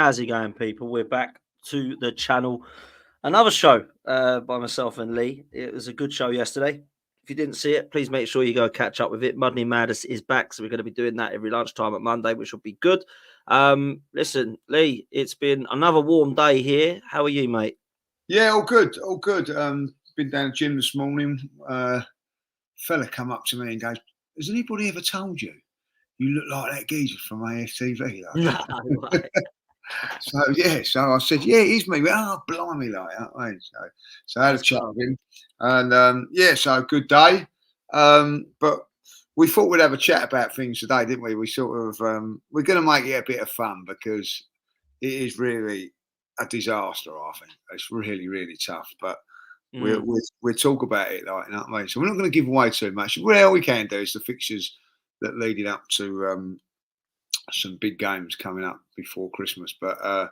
How's it going, people? We're back to the channel. Another show by myself and Lee. It was a good show yesterday. If you didn't see it, please make sure you go catch up with it. Mudney Madness is back, so we're going to be doing that every lunchtime at Monday, which will be good. Listen, Lee, it's been another warm day here. How are you, mate? Yeah, all good, all good. Been down to the gym this morning. Fella come up to me and goes, "Has anybody ever told you you look like that geezer from AFTV?" Right. So I said, "Yeah, it is me." Oh, blimey, like that, mate. So I had a chat with him, and so good day. But we thought we'd have a chat about things today, didn't we? We sort of we're going to make it a bit of fun because it is really a disaster. I think it's really, really tough, but. We'll talk about it, like, you know what I mean? So we're not going to give away too much. What all we can do is the fixtures that leading up to some big games coming up before Christmas. But I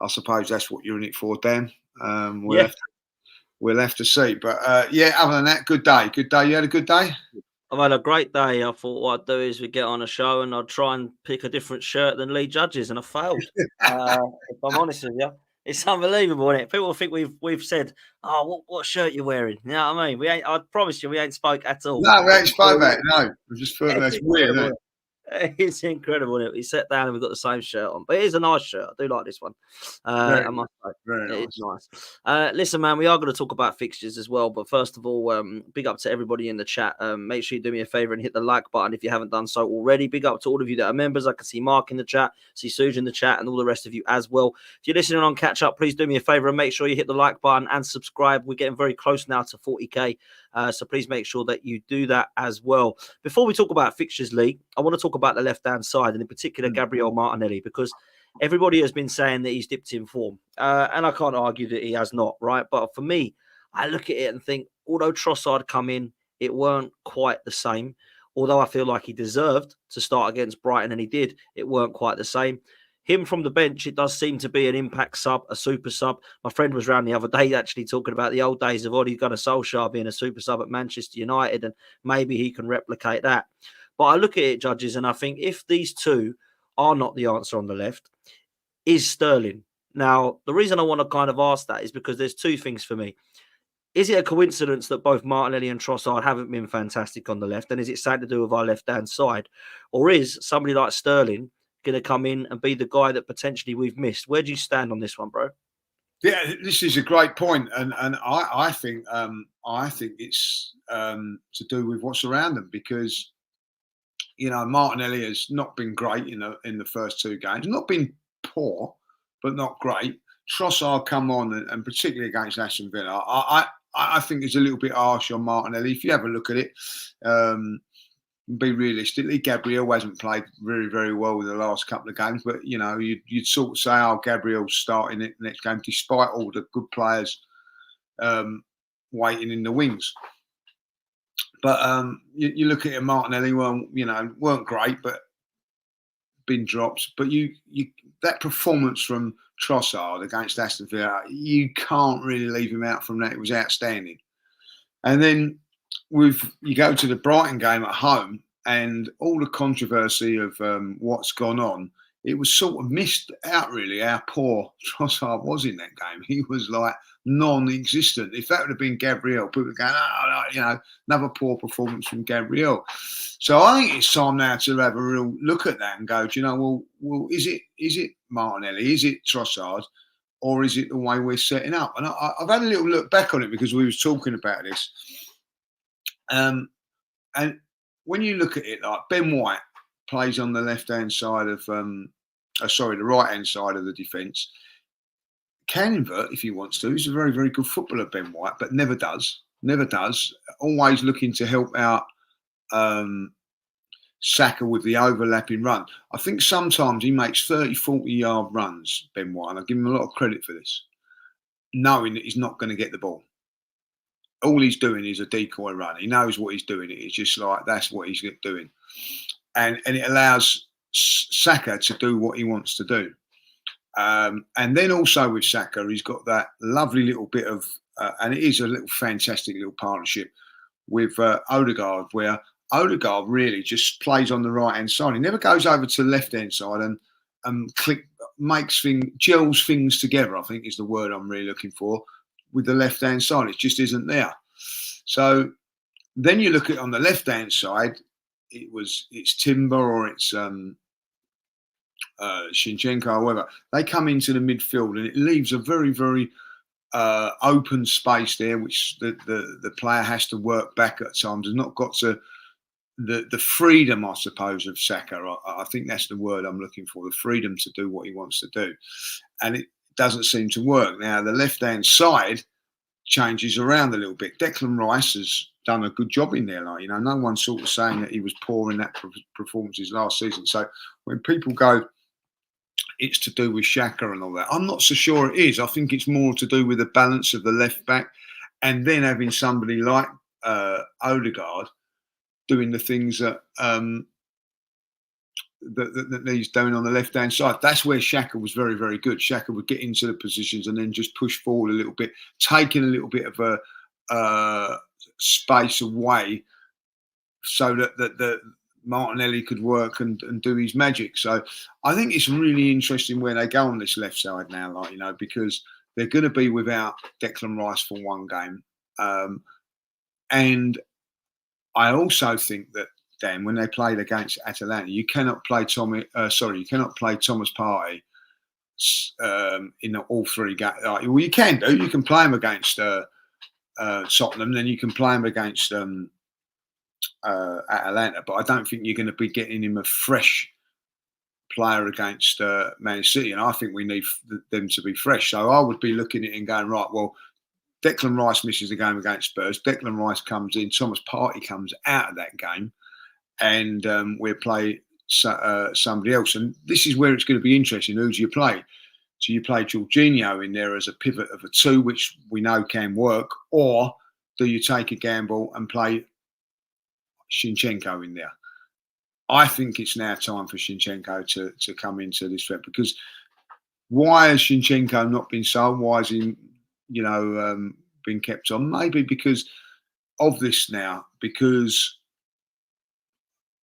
suppose that's what you're in it for, Dan. We'll have to see. But other than that, good day. Good day. You had a good day? I've had a great day. I thought what I'd do is we get on a show and I'd try and pick a different shirt than Lee Judge's, and I failed. If I'm honest with you. It's unbelievable, isn't it? People think we've said, "Oh, what shirt you wearing?" You know what I mean? We ain't. I promise you, we ain't spoke at all. No, we ain't spoke about it. No, we just thought that's weird, isn't it? It's incredible. Isn't it? We sat down and we've got the same shirt on, but it is a nice shirt. I do like this one. I must say, it's nice. Listen, man, we are going to talk about fixtures as well, but first of all, big up to everybody in the chat. Make sure you do me a favor and hit the like button if you haven't done so already. Big up to all of you that are members. I can see Mark in the chat, see Suge in the chat, and all the rest of you as well. If you're listening on catch up, please do me a favor and make sure you hit the like button and subscribe. We're getting very close now to 40k. So please make sure that you do that as well. Before we talk about fixtures, Lee, I want to talk about the left-hand side, and in particular, Gabriel Martinelli, because everybody has been saying that he's dipped in form. And I can't argue that he has not, right? But for me, I look at it and think, although Trossard come in, it weren't quite the same. Although I feel like he deserved to start against Brighton, and he did, it weren't quite the same. Him from the bench, it does seem to be an impact sub, a super sub. My friend was around the other day actually talking about the old days of Ole Gunnar Solskjaer being a super sub at Manchester United, and maybe he can replicate that. But I look at it, judges, and I think if these two are not the answer on the left, is Sterling. Now, the reason I want to kind of ask that is because there's two things for me. Is it a coincidence that both Martinelli and Trossard haven't been fantastic on the left? And is it something to do with our left-hand side? Or is somebody like Sterling going to come in and be the guy that potentially we've missed? Where do you stand on this one, bro? Yeah, this is a great point, and I think it's to do with what's around them, because Martinelli has not been great in the first two games, not been poor, but not great. Trossard come on, and particularly against Aston Villa, I think it's a little bit harsh on Martinelli. If you have a look at it. Be realistically, Gabriel hasn't played very, very well in the last couple of games, but you'd sort of say, "Oh, Gabriel's starting it next game," despite all the good players waiting in the wings. But you look at it, Martinelli, weren't great, but been dropped. But you that performance from Trossard against Aston Villa, you can't really leave him out from that. It was outstanding. And then you go to the Brighton game at home, and all the controversy of what's gone on, it was sort of missed out really how poor Trossard was in that game. He was like non-existent. If that would have been Gabriel, people would go, another poor performance from Gabriel. So I think it's time now to have a real look at that and go, well, is it Martinelli, is it Trossard, or is it the way we're setting up? And I've had a little look back on it because we was talking about this. And when you look at it, like Ben White plays on the left-hand side of, the right-hand side of the defence. Can invert if he wants to. He's a very, very good footballer, Ben White, but never does. Never does. Always looking to help out Saka with the overlapping run. I think sometimes he makes 30, 40-yard runs, Ben White, and I give him a lot of credit for this, knowing that he's not going to get the ball. All he's doing is a decoy run. He knows what he's doing. It's just like that's what he's doing. And it allows Saka to do what he wants to do. And then also with Saka, he's got that lovely little bit of, and it is a little fantastic little partnership with Odegaard, where Odegaard really just plays on the right-hand side. He never goes over to the left-hand side and gels things together, I think is the word I'm really looking for, with the left-hand side. It just isn't there. So then you look at on the left-hand side, it's Timber or it's Shinchenko or whatever. They come into the midfield and it leaves a very, very open space there, which the player has to work back at times. Has not got to the freedom, I suppose, of Saka. I think that's the word I'm looking for, the freedom to do what he wants to do. And it doesn't seem to work. Now, the left-hand side changes around a little bit. Declan Rice has done a good job in there. Like, no one's sort of saying that he was poor in that performances last season. So when people go, it's to do with Xhaka and all that, I'm not so sure it is. I think it's more to do with the balance of the left back, and then having somebody like Odegaard doing the things that he's doing on the left-hand side. That's where Xhaka was very, very good. Xhaka would get into the positions and then just push forward a little bit, taking a little bit of a space away so that Martinelli could work and do his magic. So I think it's really interesting where they go on this left side now, because they're going to be without Declan Rice for one game. And I also think that, Dan, when they played against Atalanta, you cannot play Thomas Partey in all three games. Well, you can do. You can play him against Tottenham, then you can play him against Atalanta. But I don't think you're going to be getting him a fresh player against Man City, and I think we need them to be fresh. So I would be looking at it and going, right, well, Declan Rice misses the game against Spurs. Declan Rice comes in. Thomas Partey comes out of that game, and we'll play somebody else. And this is where it's going to be interesting. Who do you play? So you play Jorginho in there as a pivot of a 2, which we know can work, or do you take a gamble and play Shinchenko in there? I think it's now time for Shinchenko to come into this threat, because why has Shinchenko not been sold? Why has he been kept on? Maybe because of this now, because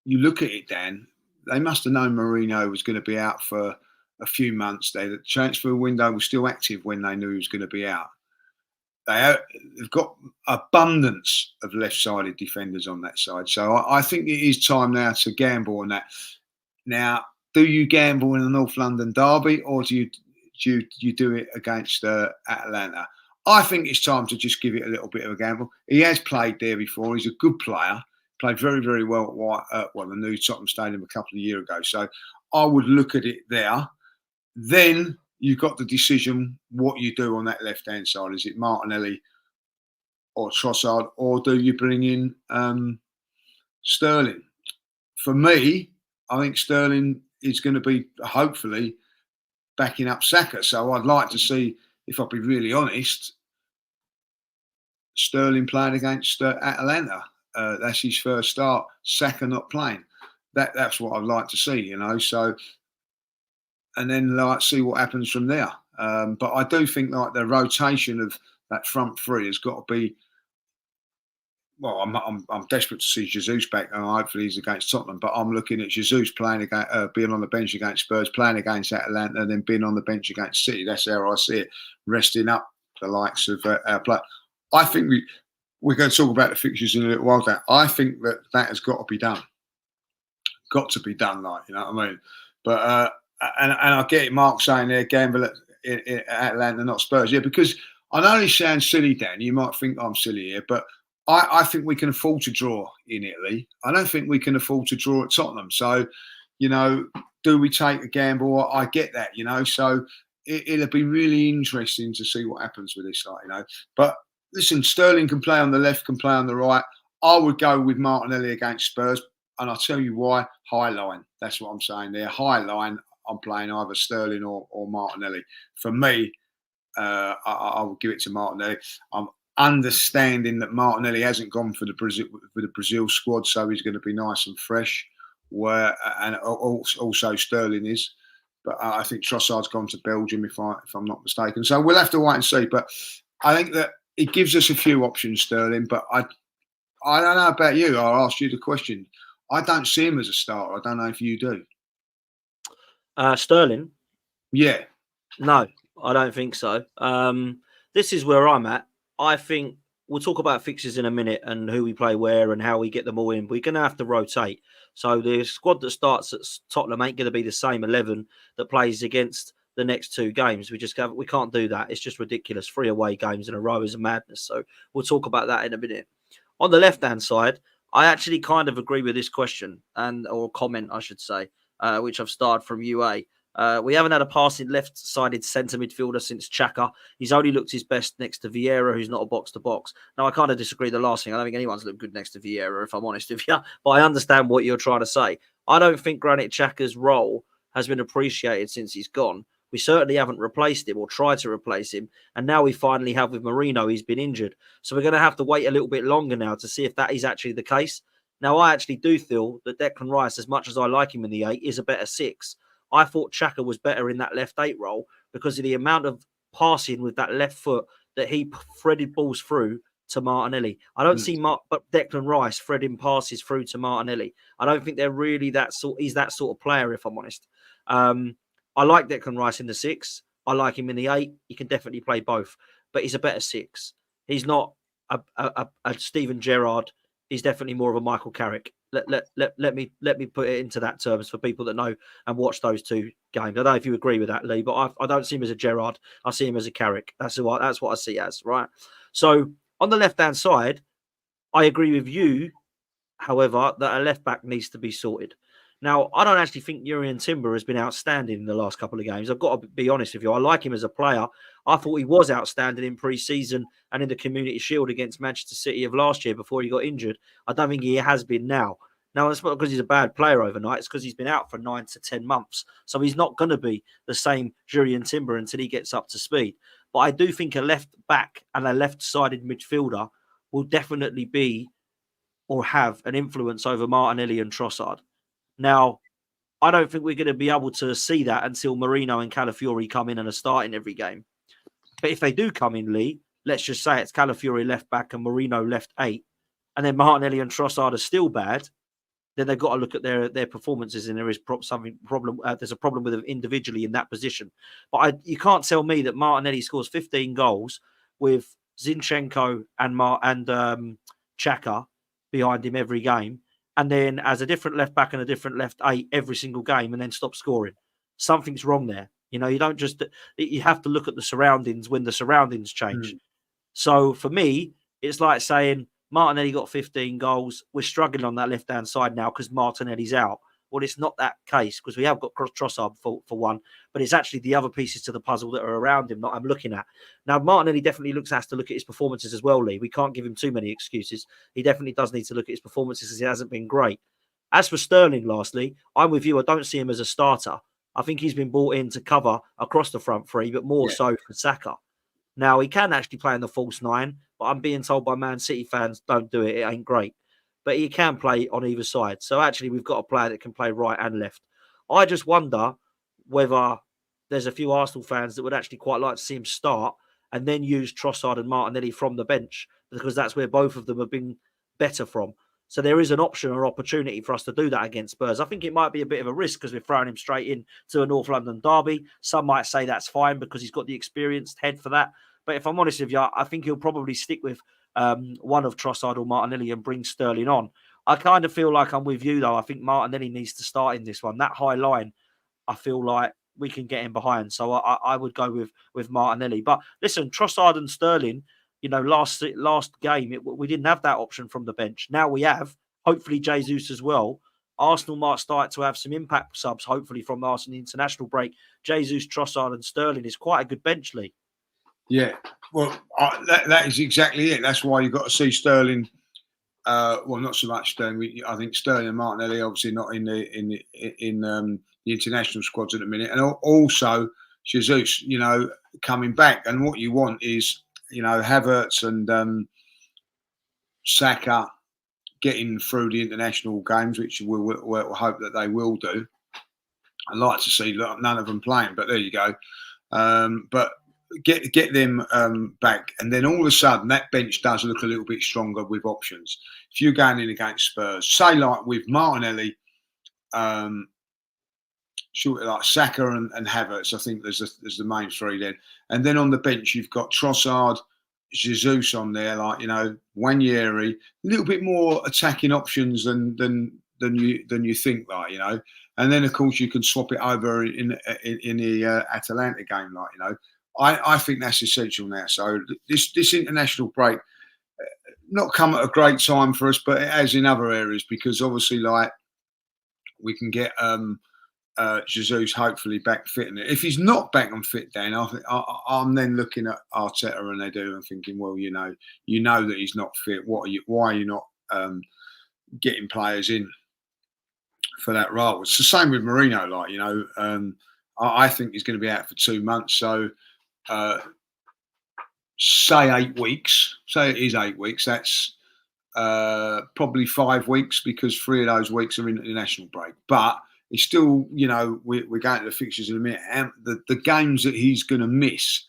you look at it, Dan, they must have known Mourinho was going to be out for a few months. The transfer window was still active when they knew he was going to be out. They've got abundance of left-sided defenders on that side. So I think it is time now to gamble on that. Now, do you gamble in the North London derby, or do you do it against Atalanta? I think it's time to just give it a little bit of a gamble. He has played there before. He's a good player. Played very, very well at the new Tottenham Stadium a couple of years ago. So I would look at it there. Then you've got the decision what you do on that left-hand side. Is it Martinelli or Trossard, or do you bring in Sterling? For me, I think Sterling is going to be, hopefully, backing up Saka. So I'd like to see, if I'll be really honest, Sterling playing against Atalanta. That's his first start. Saka not playing. That's what I'd like to see, So, and then see what happens from there. But I do think the rotation of that front three has got to be. Well, I'm desperate to see Jesus back, and hopefully he's against Tottenham. But I'm looking at Jesus playing against, being on the bench against Spurs, playing against Atalanta, and then being on the bench against City. That's how I see it. Resting up the likes of our player. I think we're going to talk about the fixtures in a little while. Now, I think that has got to be done. Got to be done, you know what I mean? But and I get it, Mark saying there, gamble at Atlanta, not Spurs. Yeah, because I know this sounds silly, Dan. You might think I'm silly here, but I think we can afford to draw in Italy. I don't think we can afford to draw at Tottenham. So, do we take a gamble? I get that, So it'll be really interesting to see what happens with this, But listen, Sterling can play on the left, can play on the right. I would go with Martinelli against Spurs. And I'll tell you why. High line. That's what I'm saying there. High line. I'm playing either Sterling or Martinelli. For me, I would give it to Martinelli. I'm understanding that Martinelli hasn't gone for the Brazil squad, so he's going to be nice and fresh. And also Sterling is, but I think Trossard's gone to Belgium if I'm not mistaken. So we'll have to wait and see. But I think that it gives us a few options, Sterling. But I don't know about you. I'll ask you the question. I don't see him as a starter. I don't know if you do. Sterling. Yeah. No, I don't think so. This is where I'm at. I think we'll talk about fixtures in a minute and who we play where and how we get them all in. We're going to have to rotate. So the squad that starts at Tottenham ain't going to be the same 11 that plays against the next two games. We can't do that. It's just ridiculous. 3 away games in a row is a madness. So we'll talk about that in a minute. On the left-hand side, I actually kind of agree with this question or comment, I should say, which I've started from UA. We haven't had a passing left-sided centre midfielder since Xhaka. He's only looked his best next to Vieira, who's not a box-to-box. Now, I kind of disagree the last thing. I don't think anyone's looked good next to Vieira, if I'm honest with you. But I understand what you're trying to say. I don't think Granit Xhaka's role has been appreciated since he's gone. We certainly haven't replaced him or tried to replace him. And now we finally have with Marino. He's been injured. So we're going to have to wait a little bit longer now to see if that is actually the case. Now, I actually do feel that Declan Rice, as much as I like him in the 8, is a better 6. I thought Xhaka was better in that left 8 role because of the amount of passing with that left foot that he threaded balls through to Martinelli. I don't see Declan Rice threading passes through to Martinelli. I don't think they're really he's that sort of player, if I'm honest. I like Declan Rice in the 6. I like him in the 8. He can definitely play both, but he's a better 6. He's not a Steven Gerrard. He's definitely more of a Michael Carrick. Let me put it into that terms for people that know and watch those two games. I don't know if you agree with that, Lee, but I don't see him as a Gerrard. I see him as a Carrick. That's what I see as, right? So on the left-hand side, I agree with you, however, that a left-back needs to be sorted. Now, I don't actually think Jurrien Timber has been outstanding in the last couple of games. I've got to be honest with you. I like him as a player. I thought he was outstanding in pre-season and in the Community Shield against Manchester City of last year before he got injured. I don't think he has been now. Now, it's not because he's a bad player overnight. It's because he's been out for 9 to 10 months. So he's not going to be the same Jurrien Timber until he gets up to speed. But I do think a left back and a left-sided midfielder will definitely be or have an influence over Martinelli and Trossard. Now, I don't think we're going to be able to see that until Marino and Calafiori come in and are starting every game. But if they do come in, Lee, let's just say it's Calafiori left back and Marino left 8, and then Martinelli and Trossard are still bad, then they've got to look at their performances, and there is problem. There's a problem with them individually in that position. But you can't tell me that Martinelli scores 15 goals with Zinchenko and Xhaka behind him every game, and then as a different left back and a different left 8 every single game, and then stop scoring. Something's wrong there. You know, you have to look at the surroundings when the surroundings change. So for me, it's like saying Martinelli got 15 goals. We're struggling on that left-hand side now because Martinelli's out. Well, it's not that case because we have got Trossard for one, but it's actually the other pieces to the puzzle that are around him that I'm looking at. Now, Martinelli definitely has to look at his performances as well, Lee. We can't give him too many excuses. He definitely does need to look at his performances because he hasn't been great. As for Sterling, lastly, I'm with you. I don't see him as a starter. I think he's been brought in to cover across the front three, but more so for Saka. Now, he can actually play in the false 9, but I'm being told by Man City fans, don't do it. It ain't great. But he can play on either side. So actually, we've got a player that can play right and left. I just wonder whether there's a few Arsenal fans that would actually quite like to see him start and then use Trossard and Martinelli from the bench, because that's where both of them have been better from. So there is an option or opportunity for us to do that against Spurs. I think it might be a bit of a risk because we're throwing him straight in to a North London derby. Some might say that's fine because he's got the experienced head for that. But if I'm honest with you, I think he'll probably stick with one of Trossard or Martinelli and bring Sterling on. I kind of feel like I'm with you, though. I think Martinelli needs to start in this one. That high line, I feel like we can get him behind. So I would go with Martinelli. But listen, Trossard and Sterling, you know, last game, we didn't have that option from the bench. Now we have, hopefully Jesus as well. Arsenal might start to have some impact subs, hopefully, from the Arsenal international break. Jesus, Trossard and Sterling is quite a good bench, Lee. Yeah, well, that is exactly it. That's why you've got to see Sterling. Well, not so much Sterling. I think Sterling and Martinelli obviously not in the international squads at the minute, and also Jesus, you know, coming back. And what you want is, you know, Havertz and Saka getting through the international games, which we'll hope that they will do. I'd like to see none of them playing, but there you go. But get them back, and then all of a sudden that bench does look a little bit stronger with options. If you're going in against Spurs, say like with Martinelli, like Saka and Havertz. I think there's the main three then, and then on the bench you've got Trossard, Jesus on there, like Wanyeri, a little bit more attacking options than you think, like and then of course you can swap it over in the Atalanta game, like I think that's essential now. So this international break not come at a great time for us, but it has in other areas because obviously like we can get Jesus hopefully back fit. And if he's not back and fit, then I'm then looking at Arteta and Edu and thinking, well, you know that he's not fit. Why are you not getting players in for that role? It's the same with Mourinho. Like I think he's going to be out for 2 months. So say 8 weeks. Say it is 8 weeks. That's probably 5 weeks because 3 of those weeks are international break. But it's still, we're going to the fixtures in a minute. And the games that he's going to miss,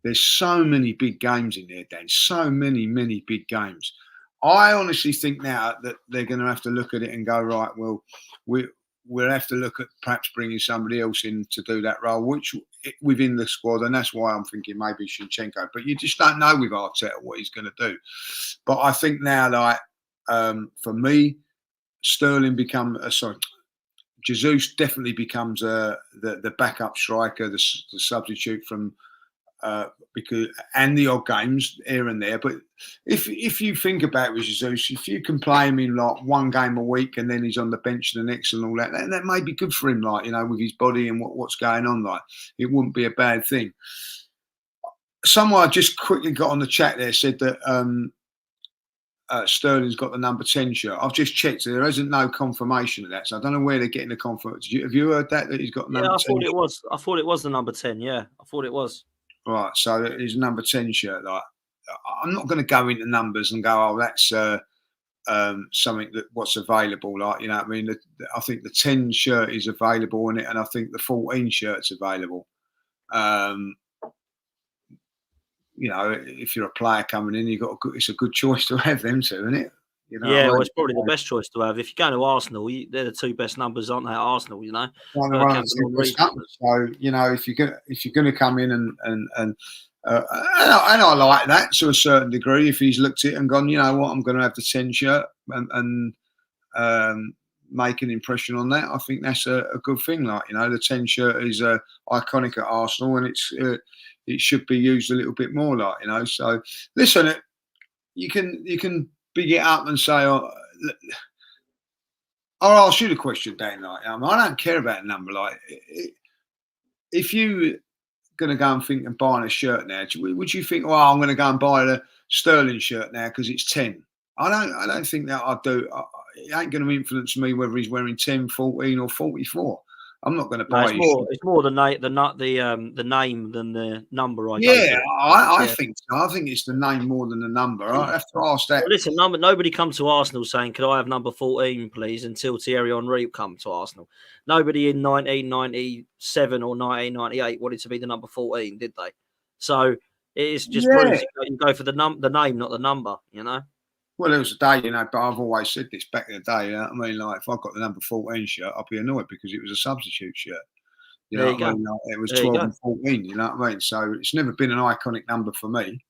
there's so many big games in there, Dan. So many big games. I honestly think now that they're going to have to look at it and go, right, well, we'll have to look at perhaps bringing somebody else in to do that role, which within the squad, and that's why I'm thinking maybe Zinchenko. But you just don't know with Arteta what he's going to do. But I think now, like for me, Jesus definitely becomes the backup striker, the substitute from and the odd games here and there. But if you think about it with Jesus, if you can play him in like 1 game a week and then he's on the bench the next and all that may be good for him, like with his body and what's going on. Like it wouldn't be a bad thing. Someone I just quickly got on the chat there said that Sterling's got the number 10 shirt. I've just checked, so there isn't no confirmation of that. So I don't know where they're getting the confirmation. Have you heard that he's got number 10? I thought it was the number 10. Yeah, I thought it was. Right, so it's number 10 shirt. Like, I'm not going to go into numbers and go, oh, that's something that what's available. Like, what I mean? I think the 10 shirt is available in it, and I think the 14 shirt's available. If you're a player coming in, it's a good choice to have them two, isn't it? Well, it's probably the best choice to have. If you go to Arsenal, they're the 2 best numbers, aren't they? At Arsenal, So if you're going to come in and I like that to a certain degree. If he's looked at it and gone, you know what, I'm going to have the 10 shirt and make an impression on that, I think that's a good thing. Like the 10 shirt is iconic at Arsenal, and it should be used a little bit more. Like So listen, you can big it up and say, I'll ask you the question, Dan. Like, I don't care about a number. Like, if you're going to go and think of buying a shirt now, would you think, I'm going to go and buy the Sterling shirt now because it's 10? I don't think that I do. It ain't going to influence me whether he's wearing 10, 14, or 44. I'm not going to buy. It's more the name than the number. I think so. I think it's the name more than the number. I have to ask that. Well, listen, nobody come to Arsenal saying, "Could I have number 14, please?" Until Thierry Henry come to Arsenal. Nobody in 1997 or 1998 wanted to be the number 14, did they? So it's just proves you go for the name, not the number. Well, there was a day, but I've always said this back in the day. I mean, like, if I got the number 14 shirt, I'd be annoyed because it was a substitute shirt. It was 12 and 14, you know what I mean? So it's never been an iconic number for me.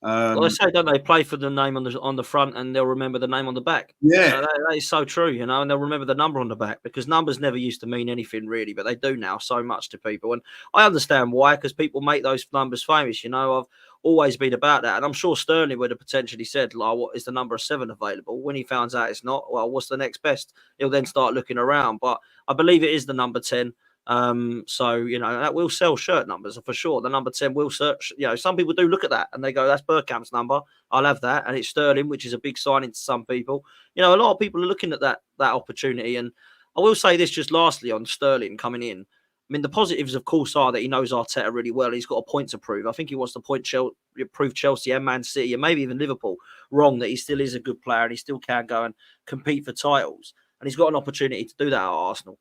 Well, they say, don't they, play for the name on the front and they'll remember the name on the back. Yeah. So that is so true, and they'll remember the number on the back because numbers never used to mean anything really, but they do now so much to people. And I understand why, because people make those numbers famous. I've always been about that. And I'm sure Sterling would have potentially said, like, what is the number 7 available? When he finds out it's not, well, what's the next best? He'll then start looking around. But I believe it is the number 10. So that will sell shirt numbers for sure. The number 10 will search. Some people do look at that and they go, "That's Bergkamp's number. I'll have that." And it's Sterling, which is a big signing to some people. A lot of people are looking at that opportunity. And I will say this just lastly on Sterling coming in. I mean, the positives, of course, are that he knows Arteta really well. He's got a point to prove. I think he wants to prove Chelsea and Man City and maybe even Liverpool wrong that he still is a good player and he still can go and compete for titles. And he's got an opportunity to do that at Arsenal.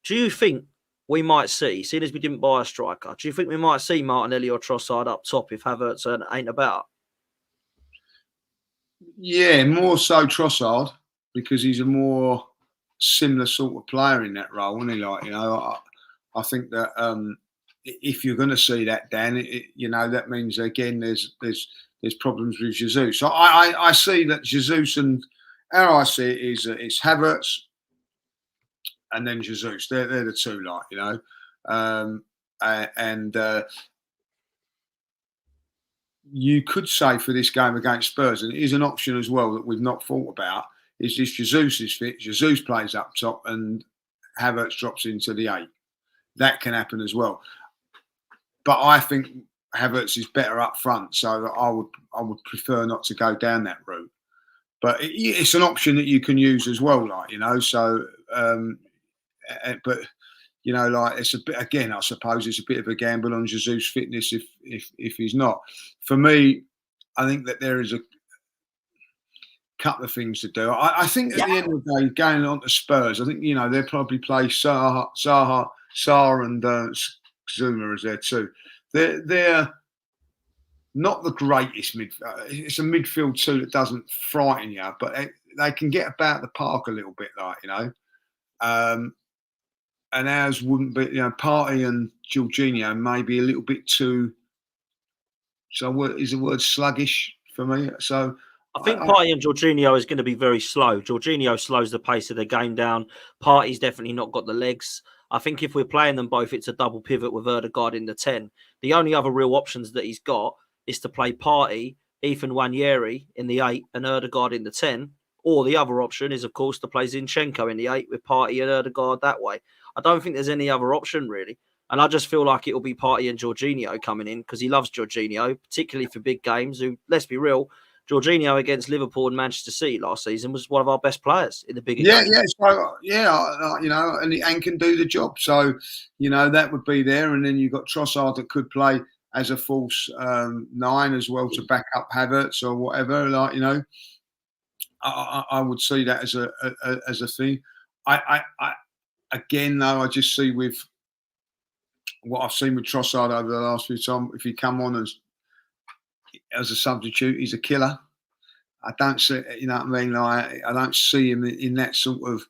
Do you think we might see, seeing as we didn't buy a striker, do you think we might see Martinelli or Trossard up top if Havertz ain't about? Yeah, more so Trossard because he's a more similar sort of player in that role, isn't he? Like, you know, I think that if you're going to see that, Dan, you know, that means again there's problems with Jesus. So I see that Jesus, and how I see it is it's Havertz and then Jesus. They're the two, like, you know, and you could say for this game against Spurs, and it is an option as well that we've not thought about, is if Jesus is fit, Jesus plays up top and Havertz drops into the 8. That can happen as well. But I think Havertz is better up front, so I would prefer not to go down that route. But it's an option that you can use as well, like, you know. So, but you know, like, it's a bit, again, I suppose it's a bit of a gamble on Jesus' fitness if he's not. For me, I think that there is a couple of things to do. I think at the end of the day, going on to Spurs, I think, you know, they'll probably play Saha and Zuma as there too. They're not the greatest midfield. It's a midfield too that doesn't frighten you, but they can get about the park a little bit, like, you know. And ours wouldn't be, you know, Partey and Jorginho may be a little bit too. So is the word sluggish for me? So I think Partey and Jorginho is going to be very slow. Jorginho slows the pace of the game down. Partey's definitely not got the legs. I think if we're playing them both, it's a double pivot with Ødegaard in the 10. The only other real options that he's got is to play Partey, Ethan Nwaneri in the 8 and Ødegaard in the 10. Or the other option is, of course, to play Zinchenko in the 8 with Partey and Ødegaard that way. I don't think there's any other option, really. And I just feel like it'll be Partey and Jorginho coming in because he loves Jorginho, particularly for big games. Who, let's be real, Jorginho against Liverpool and Manchester City last season was one of our best players in the bigger games. You know, and can do the job. So, you know, that would be there. And then you've got Trossard that could play as a false 9 as well to back up Havertz or whatever. Like, you know, I would see that as a thing. I again, though, I just see with what I've seen with Trossard over the last few times, if he come on as a substitute, he's a killer. I don't see, you know what I mean? Like, I don't see him in that sort of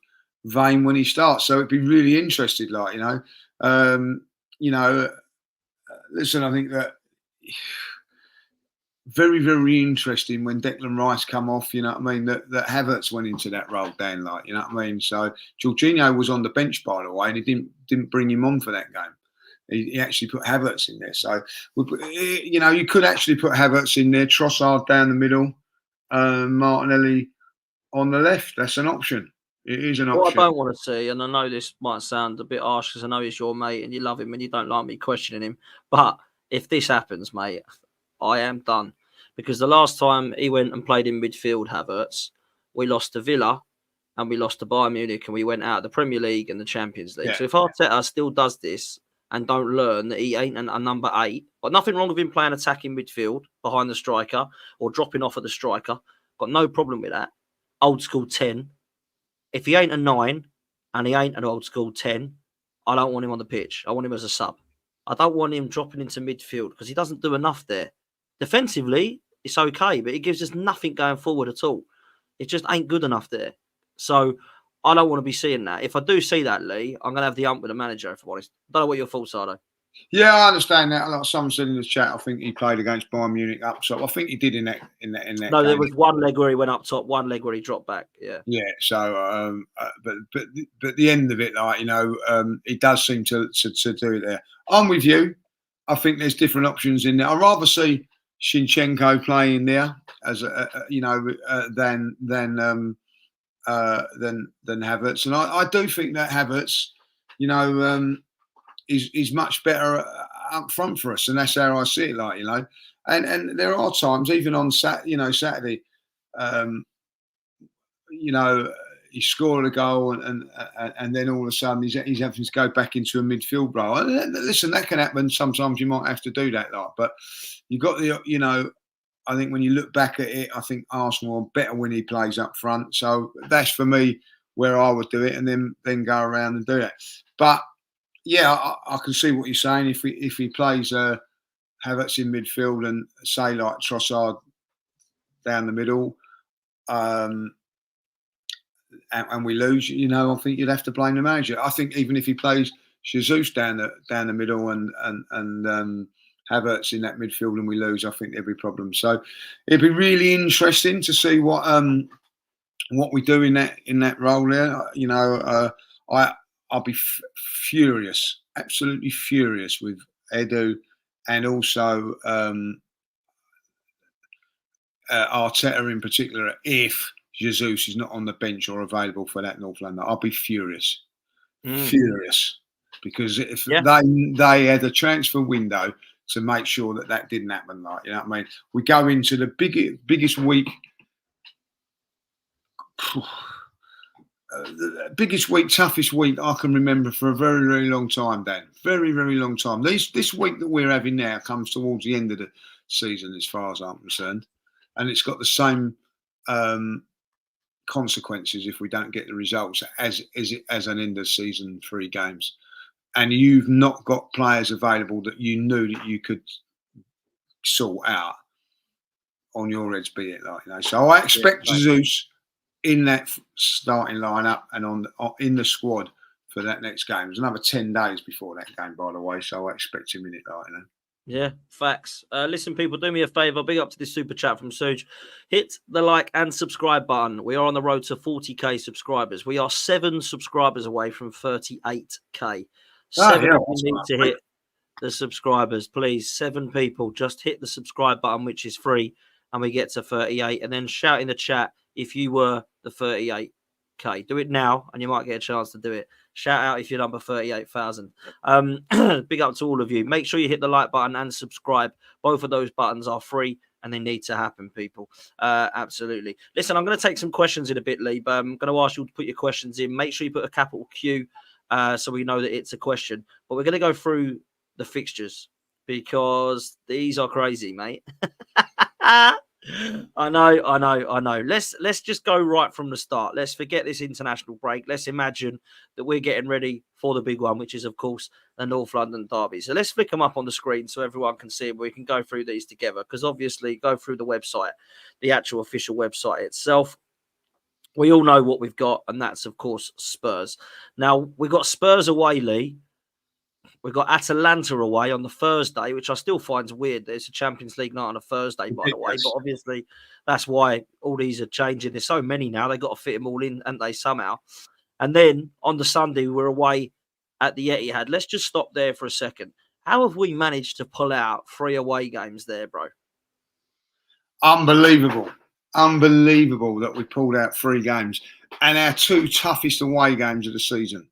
vein when he starts. So it'd be really interested, like, you know, listen, I think that very, very interesting when Declan Rice come off, you know what I mean, that Havertz went into that role, Dan, like, you know what I mean? So Jorginho was on the bench, by the way, and he didn't bring him on for that game. He actually put Havertz in there. So, you know, you could actually put Havertz in there, Trossard down the middle, Martinelli on the left. That's an option. It is an option. What I don't want to see, and I know this might sound a bit harsh because I know he's your mate and you love him and you don't like me questioning him, but if this happens, mate, I am done. Because the last time he went and played in midfield, Havertz, we lost to Villa and we lost to Bayern Munich and we went out of the Premier League and the Champions League. Yeah. So if Arteta still does this and don't learn that he ain't a number 8, but nothing wrong with him playing attacking midfield behind the striker or dropping off at the striker, got no problem with that. Old school 10. If he ain't a 9 and he ain't an old school 10, I don't want him on the pitch. I want him as a sub. I don't want him dropping into midfield because he doesn't do enough there. Defensively, it's okay, but it gives us nothing going forward at all. It just ain't good enough there. So I don't want to be seeing that. If I do see that, Lee, I'm going to have the ump with the manager, if I'm honest. I don't know what your thoughts are, though. Yeah, I understand that. Like someone said in the chat, I think he played against Bayern Munich up top. I think he did in that. No, there was one leg where he went up top, one leg where he dropped back. Yeah. Yeah. So, but at the end of it, like, you know, he does seem to do it there. I'm with you. I think there's different options in there. I'd rather see Zinchenko playing there as than Havertz, and I do think that Havertz, you know, is much better up front for us, and that's how I see it. Like, you know, and there are times, even on Saturday, you know, he scored a goal and then all of a sudden he's having to go back into a midfield role. And listen, that can happen. Sometimes you might have to do that, like, but you got the, you know, I think when you look back at it, I think Arsenal are better when he plays up front. So that's for me where I would do it, and then go around and do that. But yeah, I can see what you're saying. If he plays Havertz in midfield and say like Trossard down the middle, and we lose, you know, I think you'd have to blame the manager. I think even if he plays Jesus down the middle and Havertz in that midfield and we lose, I think there'd be problems. So it'd be really interesting to see what we do in that role there. You know, I'll be furious, absolutely furious with Edu and also Arteta in particular if Jesus is not on the bench or available for that North London. I'll be furious. Furious. Because if they had a transfer window to make sure that didn't happen, like, you know what I mean? We go into the biggest week, toughest week I can remember for a very, very long time, Dan. Very, very long time. This week that we're having now comes towards the end of the season, as far as I'm concerned, and it's got the same consequences if we don't get the results as an end of season 3 games. And you've not got players available that you knew that you could sort out on your heads, be it like, you know. So I expect Jesus in that starting lineup and in the squad for that next game. There's another 10 days before that game, by the way, so I expect him in it, like, you know. Yeah, facts. Listen, people, do me a favour. Big up to this super chat from Suj. Hit the like and subscribe button. We are on the road to 40k subscribers. We are 7 subscribers away from 38k. 7 people need to hit the subscribers, please. 7 people. Just hit the subscribe button, which is free, and we get to 38. And then shout in the chat if you were the 38k. Do it now, and you might get a chance to do it. Shout out if you're number 38,000. Big up to all of you. Make sure you hit the like button and subscribe. Both of those buttons are free, and they need to happen, people. Absolutely. Listen, I'm going to take some questions in a bit, Lee, but I'm going to ask you to put your questions in. Make sure you put a capital Q so we know that it's a question. But we're going to go through the fixtures because these are crazy, mate. I know. Let's just go right from the start. Let's forget this international break. Let's imagine that we're getting ready for the big one, which is, of course, the North London derby. So let's flick them up on the screen so everyone can see them. We can go through these together because obviously go through the website, the actual official website itself. We all know what we've got, and that's, of course, Spurs. Now, we've got Spurs away, Lee. We've got Atalanta away on the Thursday, which I still find weird. There's a Champions League night on a Thursday, by the way. But obviously, that's why all these are changing. There's so many now. They've got to fit them all in, haven't they, somehow? And then on the Sunday, we're away at the Etihad. Let's just stop there for a second. How have we managed to pull out 3 away games there, bro? Unbelievable that we pulled out 3 games. And our 2 toughest away games of the season.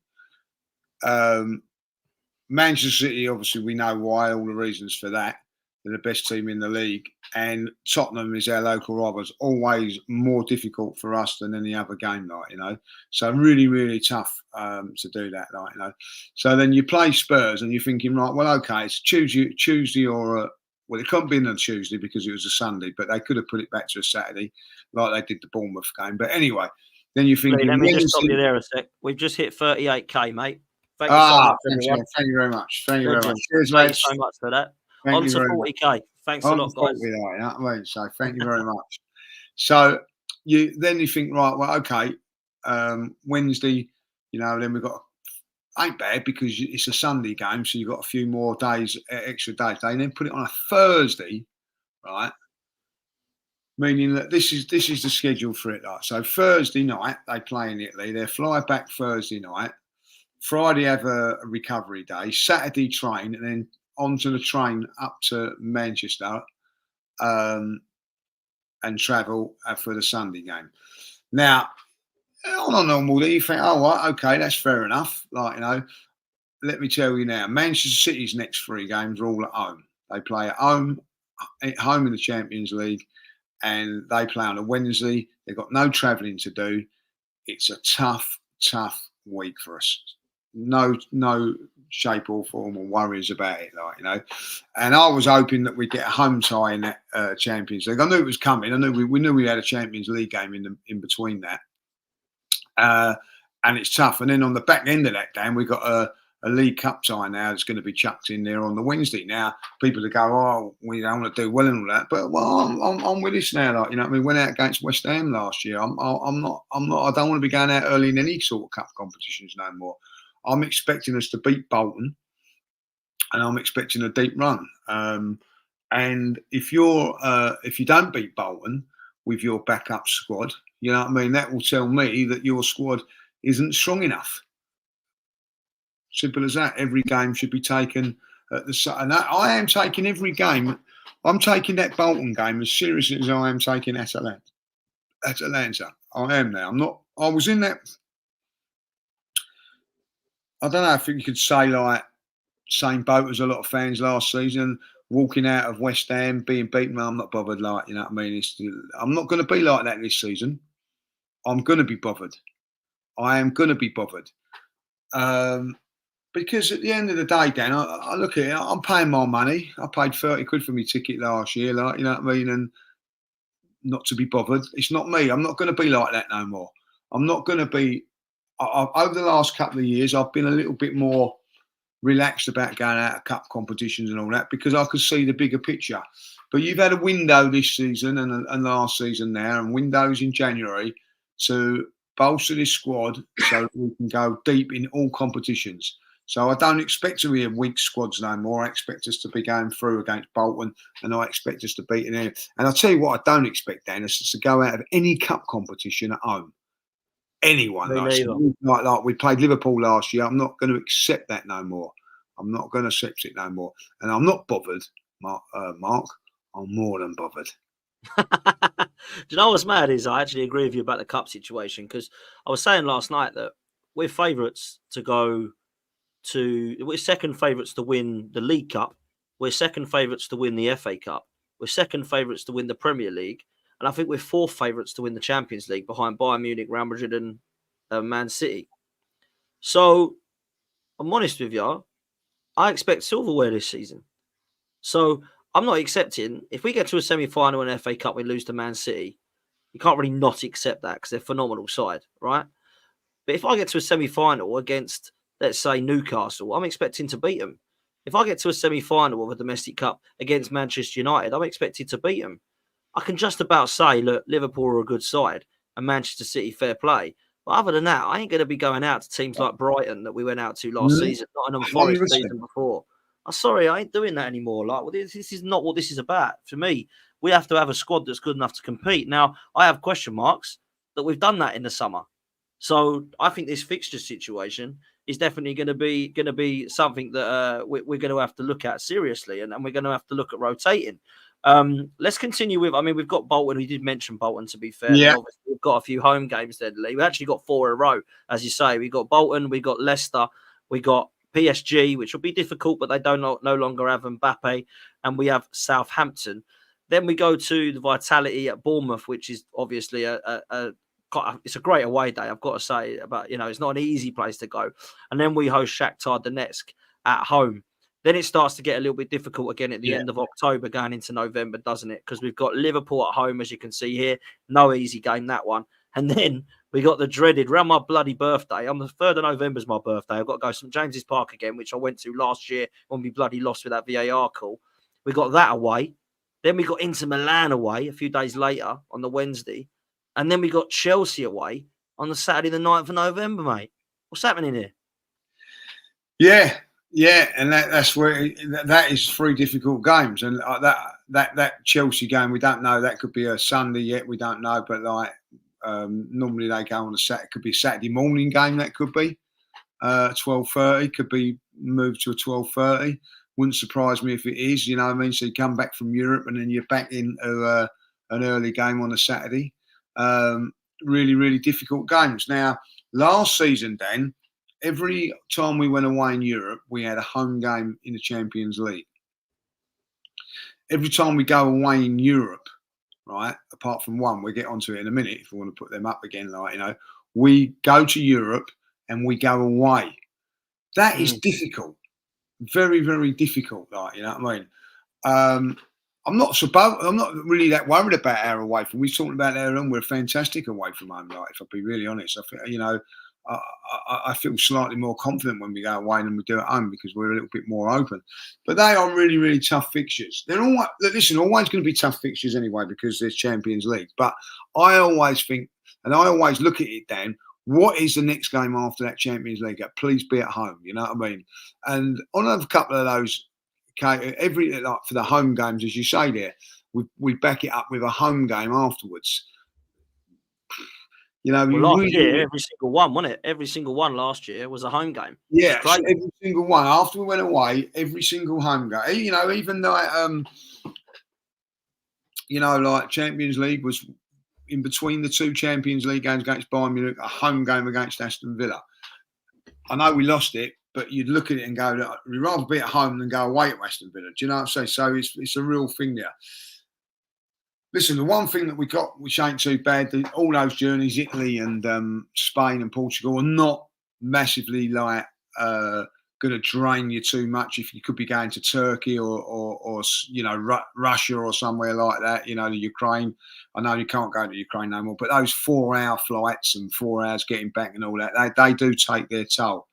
Manchester City, obviously, we know why, all the reasons for that. They're the best team in the league. And Tottenham is our local rivals, always more difficult for us than any other game, like, you know. So really, really tough to do that, like, you know. So then you play Spurs and you're thinking, right, well, okay, it's Tuesday or well, it couldn't be on a Tuesday because it was a Sunday, but they could have put it back to a Saturday like they did the Bournemouth game. But anyway, then you're thinking... Let me just stop you there a sec. We've just hit 38k, mate. Thank you so much, everyone. Thank you very much. Thank you very much. Cheers, mate. Thank you so much for that. On to 40k. Thanks a lot, guys. So thank you very much. So you think, right, well, okay, Wednesday, you know, then we've got, ain't bad because it's a Sunday game, so you've got a few more days, extra days. And then put it on a Thursday, right? Meaning that this is the schedule for it. Like. So Thursday night, they play in Italy. They fly back Thursday night. Friday have a recovery day, Saturday train, and then onto the train up to Manchester and travel for the Sunday game. Now, on a normal day, you think, oh, right, okay, that's fair enough. Like, you know, let me tell you now, Manchester City's next 3 games are all at home. They play at home in the Champions League, and they play on a Wednesday. They've got no travelling to do. It's a tough week for us. No shape or form or worries about it, like, you know. And I was hoping that we'd get a home tie in that Champions League. I knew it was coming. I knew we knew we had a Champions League game in between that. And it's tough. And then on the back end of that game, we got a League Cup tie now that's going to be chucked in there on the Wednesday. Now, people that go, oh, we don't want to do well and all that, but well, I'm with this now. Like, you know, we went out against West Ham last year. I'm not. I don't want to be going out early in any sort of cup competitions no more. I'm expecting us to beat Bolton, and I'm expecting a deep run. And if you don't beat Bolton with your backup squad, you know what I mean, that will tell me that your squad isn't strong enough. Simple as that. Every game should be taken at the and I am taking every game. I'm taking that Bolton game as seriously as I am taking Atalanta. I am now. I'm not. I was in that. I don't know if you could say like same boat as a lot of fans last season, walking out of West Ham, being beaten. I'm not bothered. Like, you know what I mean. I'm not going to be like that this season. I'm going to be bothered. I am going to be bothered. Because at the end of the day, Dan, I look at it, I'm paying my money. I paid 30 quid for my ticket last year, like, you know what I mean? And not to be bothered. It's not me. I'm not going to be like that no more. I'm not going to be. Over the last couple of years, I've been a little bit more relaxed about going out of cup competitions and all that because I could see the bigger picture. But you've had a window this season and last season now, and windows in January to bolster this squad so we can go deep in all competitions. So I don't expect to be a weak squads no more. I expect us to be going through against Bolton, and I expect us to beat them. And I'll tell you what I don't expect, Dan, is to go out of any cup competition at home. Anyone. Like we played Liverpool last year. I'm not going to accept that no more. I'm not going to accept it no more. And I'm not bothered, Mark. I'm more than bothered. Do you know what's mad is I actually agree with you about the cup situation because I was saying last night that we're favourites to go we're second favourites to win the League Cup. We're second favourites to win the FA Cup. We're second favourites to win the Premier League. And I think we're fourth favourites to win the Champions League behind Bayern Munich, Real Madrid and Man City. So I'm honest with you. I expect silverware this season. So I'm not accepting, if we get to a semi-final in FA Cup, we lose to Man City, you can't really not accept that because they're a phenomenal side, right? But if I get to a semi-final against, let's say, Newcastle, I'm expecting to beat them. If I get to a semi-final of a domestic cup against Manchester United, I'm expected to beat them. I can just about say, look, Liverpool are a good side and Manchester City, fair play. But other than that, I ain't going to be going out to teams like Brighton that we went out to last season, Nottingham Forest season before. I'm sorry, I ain't doing that anymore. Like, well, this is not what this is about. For me, we have to have a squad that's good enough to compete. Now, I have question marks that we've done that in the summer. So I think this fixture situation is definitely going to be something that we're going to have to look at seriously, and we're going to have to look at rotating. Let's continue with. I mean, we've got Bolton. We did mention Bolton, to be fair. Yeah. Obviously, we've got a few home games there. We actually got 4 in a row, as you say. We got Bolton, we got Leicester, we got PSG, which will be difficult, but they no longer have Mbappe, and we have Southampton. Then we go to the Vitality at Bournemouth, which is obviously it's a great away day, I've got to say. But it's not an easy place to go. And then we host Shakhtar Donetsk at home. Then it starts to get a little bit difficult again at the end of October, going into November, doesn't it? Because we've got Liverpool at home, as you can see here. No easy game, that one. And then we got the dreaded, around my bloody birthday. On the 3rd of November is my birthday. I've got to go to St James's Park again, which I went to last year when we bloody lost with that VAR call. We got that away. Then we got Inter Milan away a few days later on the Wednesday. And then we got Chelsea away on the Saturday, the 9th of November, mate. What's happening here? Yeah, and that's where that is 3 difficult games, and that Chelsea game, we don't know. That could be a Sunday yet, we don't know. But like normally they go on a Saturday. It could be a Saturday morning game. That could be 12:30. Could be moved to a 12:30. Wouldn't surprise me if it is. You know what I mean? So you come back from Europe and then you're back into an early game on a Saturday. Really, really difficult games. Now, last season, Dan, every time we went away in Europe, we had a home game in the Champions League. Every time we go away in Europe, right, apart from one, we'll get onto it in a minute if we want to put them up again, we go to Europe and we go away. That is difficult. Very, very difficult, you know what I mean? I'm not really that worried about our away from. We're talking about our own. We're fantastic away from home, if I'll be really honest. I think, I feel slightly more confident when we go away than we do at home because we're a little bit more open. But they are really, really tough fixtures. They're always going to be tough fixtures anyway because there's Champions League. But I always think, and I always look at it, Dan, what is the next game after that Champions League? Please be at home. You know what I mean? And on a couple of those, like for the home games, as you say there, we back it up with a home game afterwards. You know, last year, every single one, wasn't it? Every single one last year was a home game. Yeah, so every single one. After we went away, every single home game. You know, even like like Champions League was in between the two Champions League games against Bayern Munich, a home game against Aston Villa. I know we lost it, but you'd look at it and go, we'd rather be at home than go away at Aston Villa. Do you know what I'm saying? So it's a real thing there. Listen, the one thing that we got, which ain't too bad, all those journeys, Italy and Spain and Portugal, are not massively like going to drain you too much. If you could be going to Turkey or Russia or somewhere like that, the Ukraine. I know you can't go to Ukraine no more, but those 4-hour flights and 4 hours getting back and all that, they do take their toll.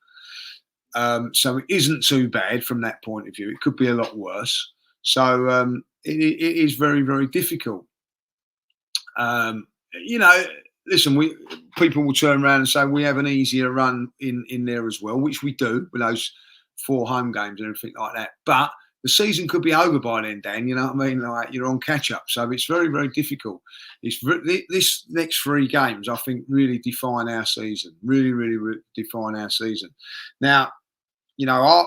So it isn't too bad from that point of view. It could be a lot worse. So it is very, very difficult. Listen, people will turn around and say we have an easier run in there as well, which we do with those 4 home games and everything like that. But the season could be over by then, Dan. You know what I mean? Like you're on catch up, so it's very, very difficult. This next 3 games, I think, really define our season. Really, really define our season. Now,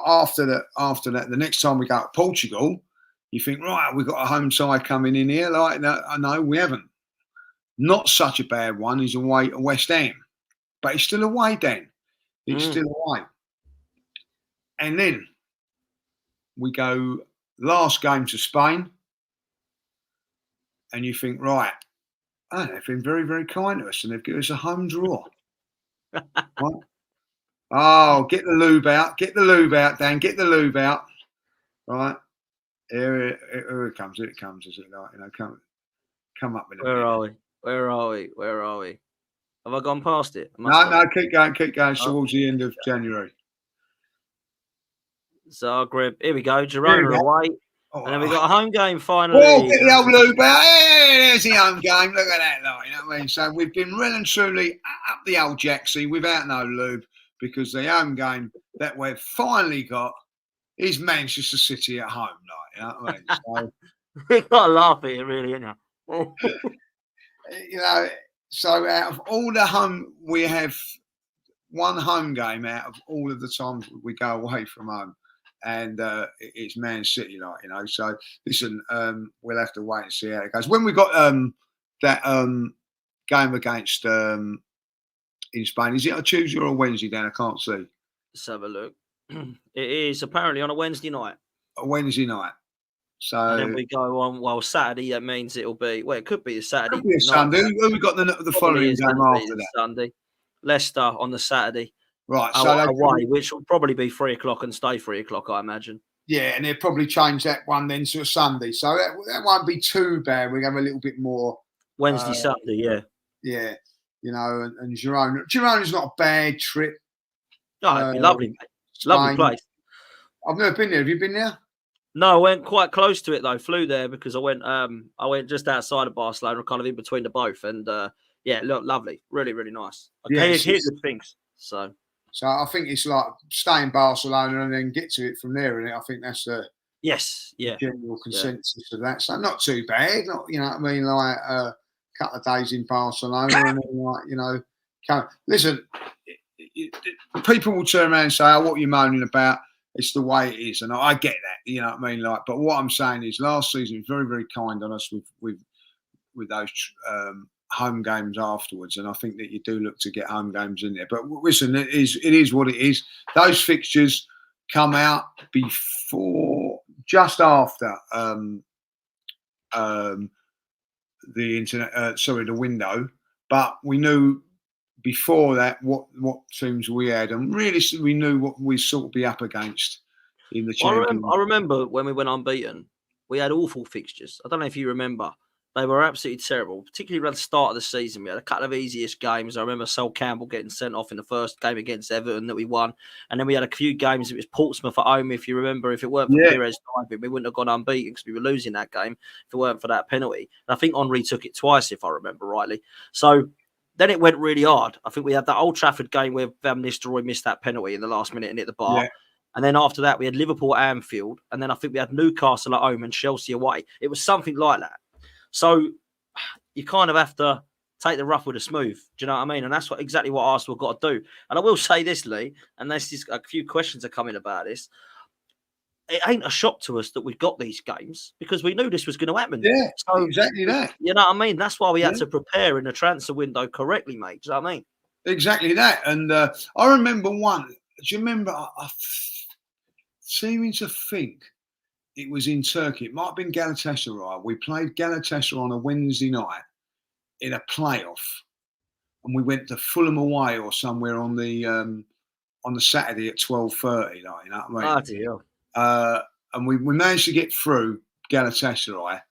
after that, the next time we go to Portugal, you think, right, we've got a home side coming in here. Like, no, we haven't. Not such a bad one. He's away at West Ham, but he's still away, Dan. It's still away. And then we go last game to Spain, and you think, right, they've been very, very kind to us, and they've given us a home draw. Right? Oh, get the lube out, Dan, get the lube out. Right. Here it comes. Here it comes. Is it like, come up with it. Where are we? Have I gone past it? No, keep going towards the end of January. Zagreb. Here we go. Girona away. And then we got a home game finally. Oh, get the old lube out. Hey, there's the home game. Look at that, you know what I mean? So we've been well and truly up the old Jacksy without no lube because the home game that we've finally got is Manchester City at home, you know what I mean? So, we've got to laugh at it, really, ain't you? So out of all the home, we have one home game out of all of the times we go away from home. And it's Man City, So listen, we'll have to wait and see how it goes. When we got that game against in Spain, is it a Tuesday or a Wednesday? Dan, I can't see. Let's have a look. It is apparently on a Wednesday night. A Wednesday night. So and then we go on. Saturday. That means it'll be. Well, it could be a Saturday. Could be a Sunday. Who we got the following game after that? Sunday. Leicester on the Saturday. Right, so away, which will probably be 3:00 and stay 3:00, I imagine. Yeah, and they'll probably change that one then to a Sunday, so that won't be too bad. We have a little bit more Wednesday, Saturday, yeah. Yeah, and Girona's not a bad trip. Oh, it'd be lovely, mate. Lovely place. I've never been there. Have you been there? No, I went quite close to it though. Flew there because I went just outside of Barcelona, kind of in between the both, and yeah, look, lovely, really, really nice. I hear good things, so. So I think it's like stay in Barcelona and then get to it from there, and I think that's the general consensus of that. So not too bad, not what I mean, like a couple of days in Barcelona, and then listen, people will turn around and say, "Oh, what are you moaning about?" It's the way it is, and I get that, you know what I mean. Like, but what I'm saying is, last season was very, very kind on us with those home games afterwards, and I think that you do look to get home games in there. But listen, it is what it is. Those fixtures come out just after the window. But we knew before that what teams we had, and really we knew what we sort of be up against in the Champions. I remember when we went unbeaten, we had awful fixtures. I don't know if you remember. They were absolutely terrible, particularly around the start of the season. We had a couple of easiest games. I remember Sol Campbell getting sent off in the first game against Everton that we won. And then we had a few games. It was Portsmouth at home, if you remember. If it weren't for Pires diving, we wouldn't have gone unbeaten because we were losing that game if it weren't for that penalty. And I think Henry took it twice, if I remember rightly. So then it went really hard. I think we had that Old Trafford game where Van Nistelrooy missed that penalty in the last minute and hit the bar. Yeah. And then after that, we had Liverpool at Anfield. And then I think we had Newcastle at home and Chelsea away. It was something like that. So you kind of have to take the rough with the smooth. Do you know what I mean? And that's exactly what Arsenal got to do. And I will say this, Lee, and there's just a few questions are coming about this. It ain't a shock to us that we got these games because we knew this was going to happen. Yeah, so, exactly that. You know what I mean? That's why we had to prepare in the transfer window correctly, mate. Do you know what I mean? Exactly that. And I remember one. Do you remember? I seeming to think it was in Turkey. It might have been Galatasaray. We played Galatasaray on a Wednesday night in a playoff, and we went to Fulham away or somewhere on the Saturday at 12:30. You know what I mean? And we managed to get through Galatasaray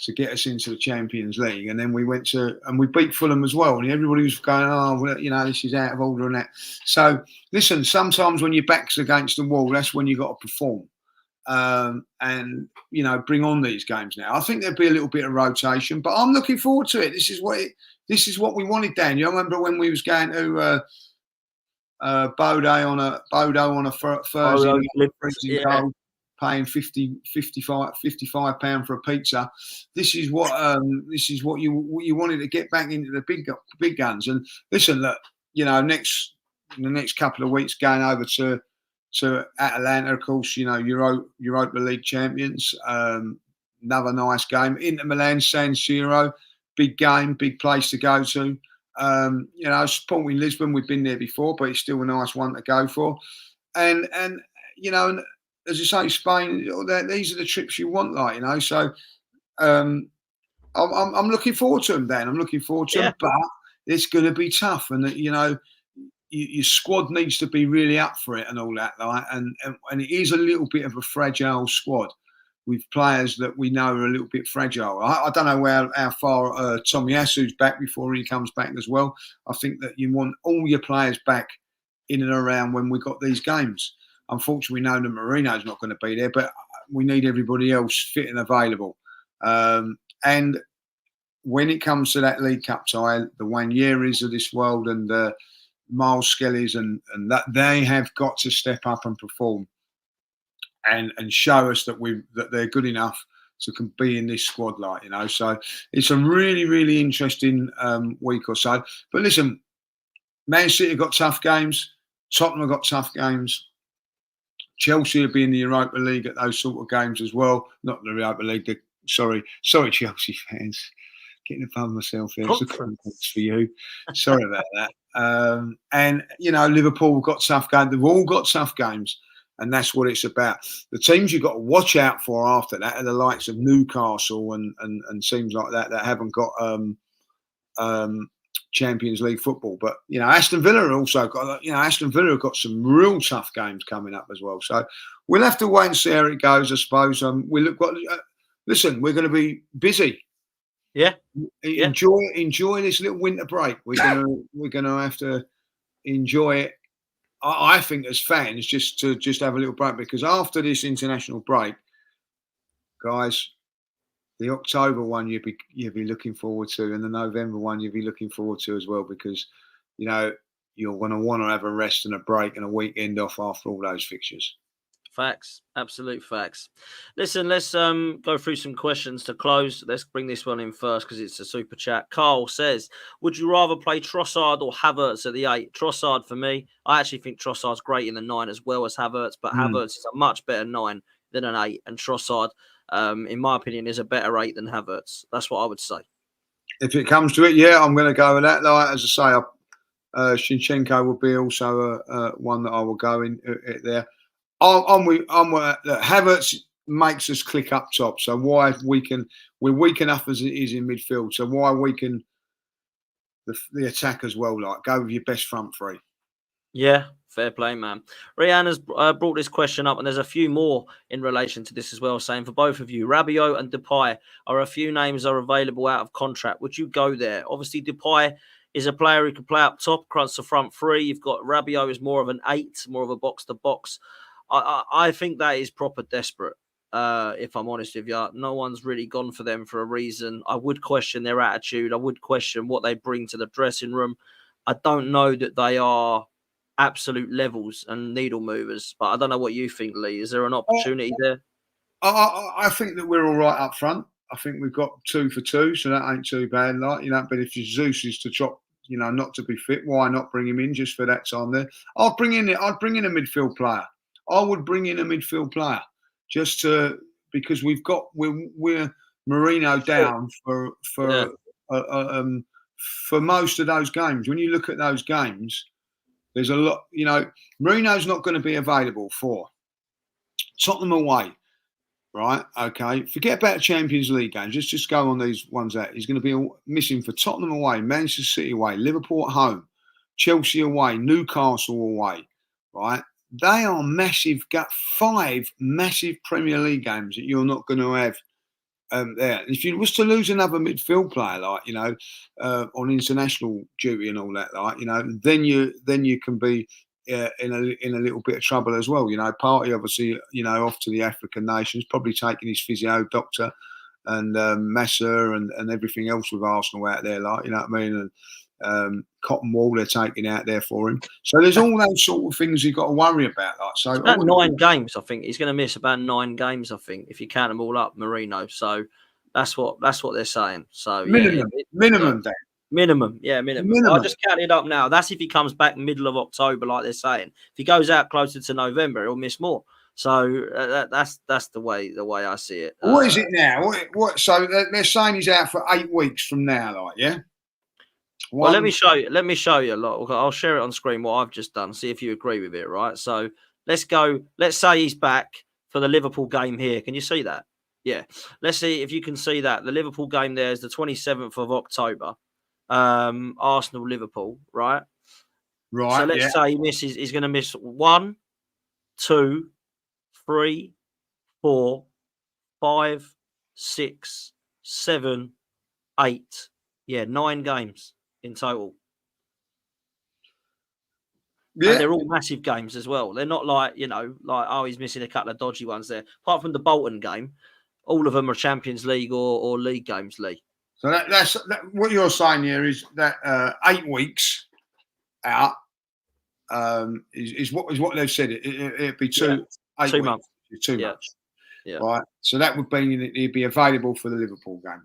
to get us into the Champions League, and then we went and we beat Fulham as well. And everybody was going, "Oh, well, you know, this is out of order," and that. So listen, sometimes when your back's against the wall, that's when you got to perform. And you know, bring on these games now. I think there'll be a little bit of rotation, but I'm looking forward to it. This is what we wanted, Dan. You remember when we was going to Bodo on a Thursday, cold, paying 55 £55 for a pizza. This is what you wanted to get back into the big guns. And listen, look, you know, in the next couple of weeks, going over to Atalanta, of course, you know, Europa League champions. Another nice game. Inter Milan, San Siro, big game, big place to go to. You know, Sporting Lisbon, we've been there before, but it's still a nice one to go for. And you know, as I say, Spain, these are the trips you want, like, you know. So I'm looking forward to them, Dan. I'm looking forward to them, but it's going to be tough, and you know. Your squad needs to be really up for it and all that, like, and it is a little bit of a fragile squad with players that we know are a little bit fragile. I don't know how far Tomiyasu's back before he comes back as well. I think that you want all your players back in and around when we got these games. Unfortunately, we know that Marino's not going to be there, but we need everybody else fit and available. And when it comes to that League Cup tie, the Wanyeris of this world and Miles Skelly's and that they have got to step up and perform and show us that they're good enough to be in this squad, like, you know. So it's a really, really interesting week or so. But listen, Man City have got tough games. Tottenham have got tough games. Chelsea will be in the Europa League at those sort of games as well. Not the Europa League. Sorry, Chelsea fans. Getting above myself there. It's a conference for you. Sorry about that. And, you know, Liverpool have got tough games. They've all got tough games, and that's what it's about. The teams you've got to watch out for after that are the likes of Newcastle and teams like that haven't got Champions League football. But, you know, Aston Villa have got some real tough games coming up as well. So we'll have to wait and see how it goes, I suppose. Listen, we're going to be busy. Yeah. Enjoy this little winter break. We're gonna have to enjoy it. I think as fans, just have a little break, because after this international break, guys, the October one you'll be looking forward to, and the November one you'll be looking forward to as well, because you know you're going to want to have a rest and a break and a weekend off after all those fixtures. Facts, absolute facts. Listen, let's go through some questions to close. Let's bring this one in first because it's a super chat. Carl says, would you rather play Trossard or Havertz at the 8? Trossard for me. I actually think Trossard's great in the 9 as well as Havertz, but Havertz is a much better 9 than an 8, and Trossard, in my opinion, is a better 8 than Havertz. That's what I would say. If it comes to it, yeah, I'm going to go with that. Like, as I say, Shinchenko will be also one that I will go in there. Havertz makes us click up top. So why we're weak enough as it is in midfield. So why weaken the attack as well? Like, go with your best front three. Yeah, fair play, man. Rihanna's brought this question up, and there's a few more in relation to this as well, saying for both of you, Rabiot and Depay are a few names are available out of contract. Would you go there? Obviously, Depay is a player who can play up top, across the front three. You've got Rabiot is more of an 8, more of a box-to-box. I think that is proper desperate. If I'm honest with you, no one's really gone for them for a reason. I would question their attitude. I would question what they bring to the dressing room. I don't know that they are absolute levels and needle movers, but I don't know what you think, Lee. Is there an opportunity there? I think that we're all right up front. I think we've got 2 for 2, so that ain't too bad. Like, you know, but if Jesus is to drop, you know, not to be fit, why not bring him in just for that time there? I'd bring in a midfield player. I would bring in a midfield player just to, because we're Marino down for most of those games. When you look at those games, there's a lot. You know, Marino's not going to be available for Tottenham away. Right, okay. Forget about Champions League games. Just go on these ones out. He's going to be missing for Tottenham away, Manchester City away, Liverpool at home, Chelsea away, Newcastle away. Right, they are massive. Got 5 massive Premier League games that you're not going to have there. If you was to lose another midfield player, like, you know, on international duty and all that, like, you know, then you can be in a little bit of trouble as well. You know, Partey obviously, you know, off to the African nations, probably taking his physio doctor and Massa and everything else with Arsenal out there, like, you know what I mean, and Cotton Wall they're taking out there for him. So there's all those sort of things you've got to worry about. Like, so it's about 9 games, I think he's going to miss about 9 games. I think if you count them all up, Marino. So that's what they're saying. So minimum. Minimum. I just counted up now. That's if he comes back middle of October, like they're saying. If he goes out closer to November, he'll miss more. So that's the way I see it. What is it now? What? So they're saying he's out for 8 weeks from now, like, yeah. Well, let me show you. I'll share it on screen what I've just done. See if you agree with it, right? So let's go. Let's say he's back for the Liverpool game here. Can you see that? Yeah. Let's see if you can see that. The Liverpool game there is the 27th of October. Arsenal Liverpool, right? Right. So let's say he misses. He's going to miss 1, 2, 3, 4, 5, 6, 7, 8. Yeah, 9 games in total. Yeah. And they're all massive games as well. They're not like, you know, like, oh, he's missing a couple of dodgy ones there. Apart from the Bolton game, all of them are Champions League or league games, Lee. So that's what you're saying here is that 8 weeks out is what they've said. It'd be 2 months. 2 months. Yeah. Right. So that would mean he'd be available for the Liverpool game.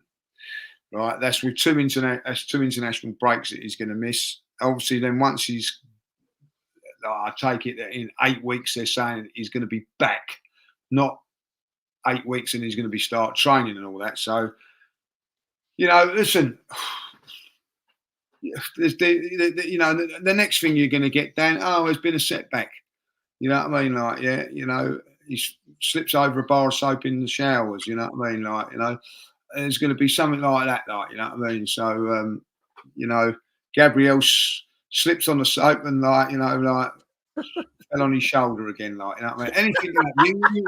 Right. That's with 2 international breaks that he's going to miss. Obviously, then once he's, I take it that in 8 weeks they're saying he's going to be back, not 8 weeks and he's going to be start training and all that. So, you know, listen, the next thing you're going to get down, oh, there's been a setback. You know what I mean? Like, yeah, you know, he slips over a bar of soap in the showers. You know what I mean? Like, you know, there's going to be something like that. Like, you know what I mean? So, you know, Gabriel slips on the soap and, like, you know, like fell on his shoulder again. Like, you know what I mean? Anything like